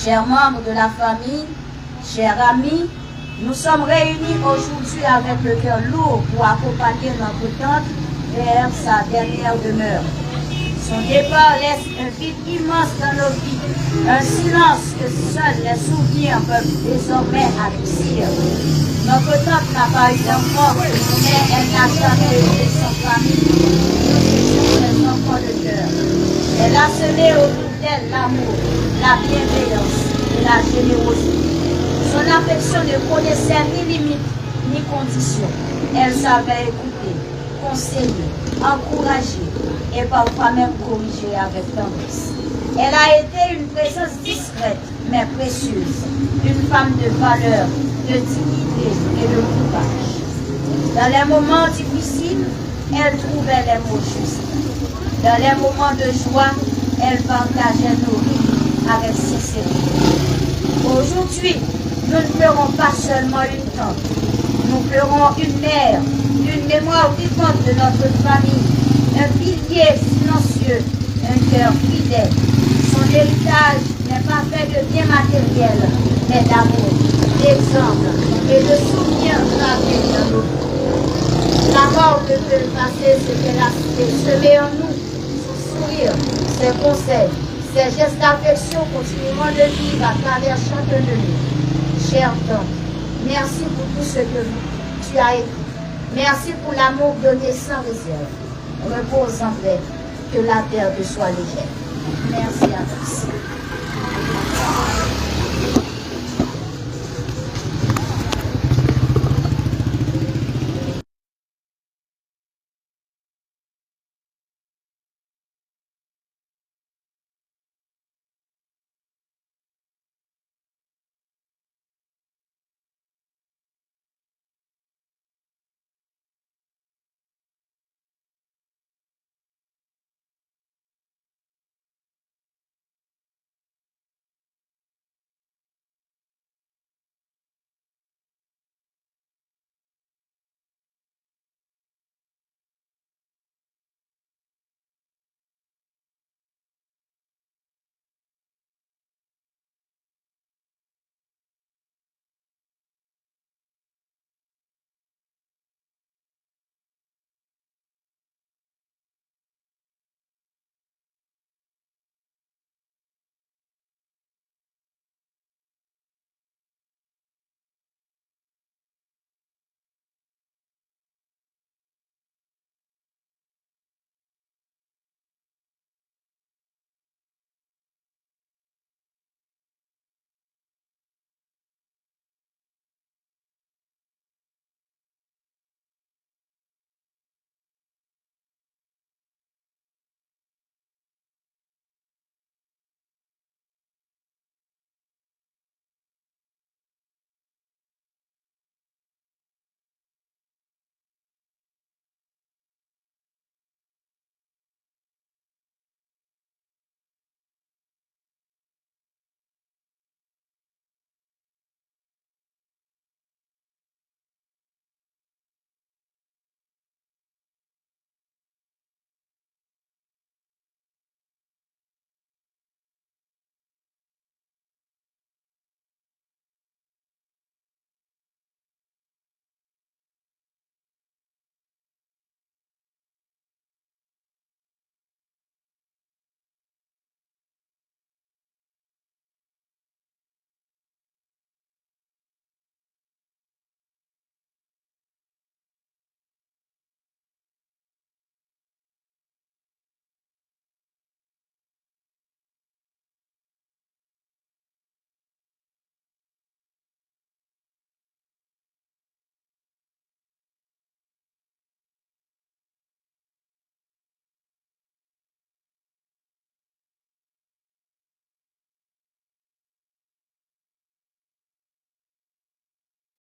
Chers membres de la famille, chers amis, Nous sommes réunis aujourd'hui avec le cœur lourd pour accompagner notre tante vers sa dernière demeure. Son départ laisse un vide immense dans nos vies, un silence que seuls les souvenirs peuvent désormais adoucir. Notre tante n'a pas eu d'enfant, mais elle n'a jamais été sans famille. Nous étions ses enfants de cœur. Elle a semé autour d'elle l'amour, la bienveillance et la générosité. Son affection ne connaissait ni limite ni condition. Elle savait écouter, conseiller, encourager et parfois même corriger avec tendresse. Elle a été une présence discrète mais précieuse, une femme de valeur, de dignité et de courage. Dans les moments difficiles, elle trouvait les mots justes. Dans les moments de joie, elle partageait nos vies avec sincérité. Aujourd'hui, nous ne ferons pas seulement une tante, nous ferons une mère, une mémoire vivante de notre famille, un pilier silencieux, un cœur fidèle. Son héritage n'est pas fait de biens matériels, mais d'amour, d'exemple et de souvenirs gravés dans nos vies. La mort ne peut effacer ce qu'elle a semé en nous, son sourire, ses conseils, ses gestes d'affection continueront de vivre à travers chacun de nous. Chère tante, merci pour tout ce que tu as écrit. Merci pour l'amour donné sans réserve. Repose en paix, que la terre te soit légère. Merci à tous.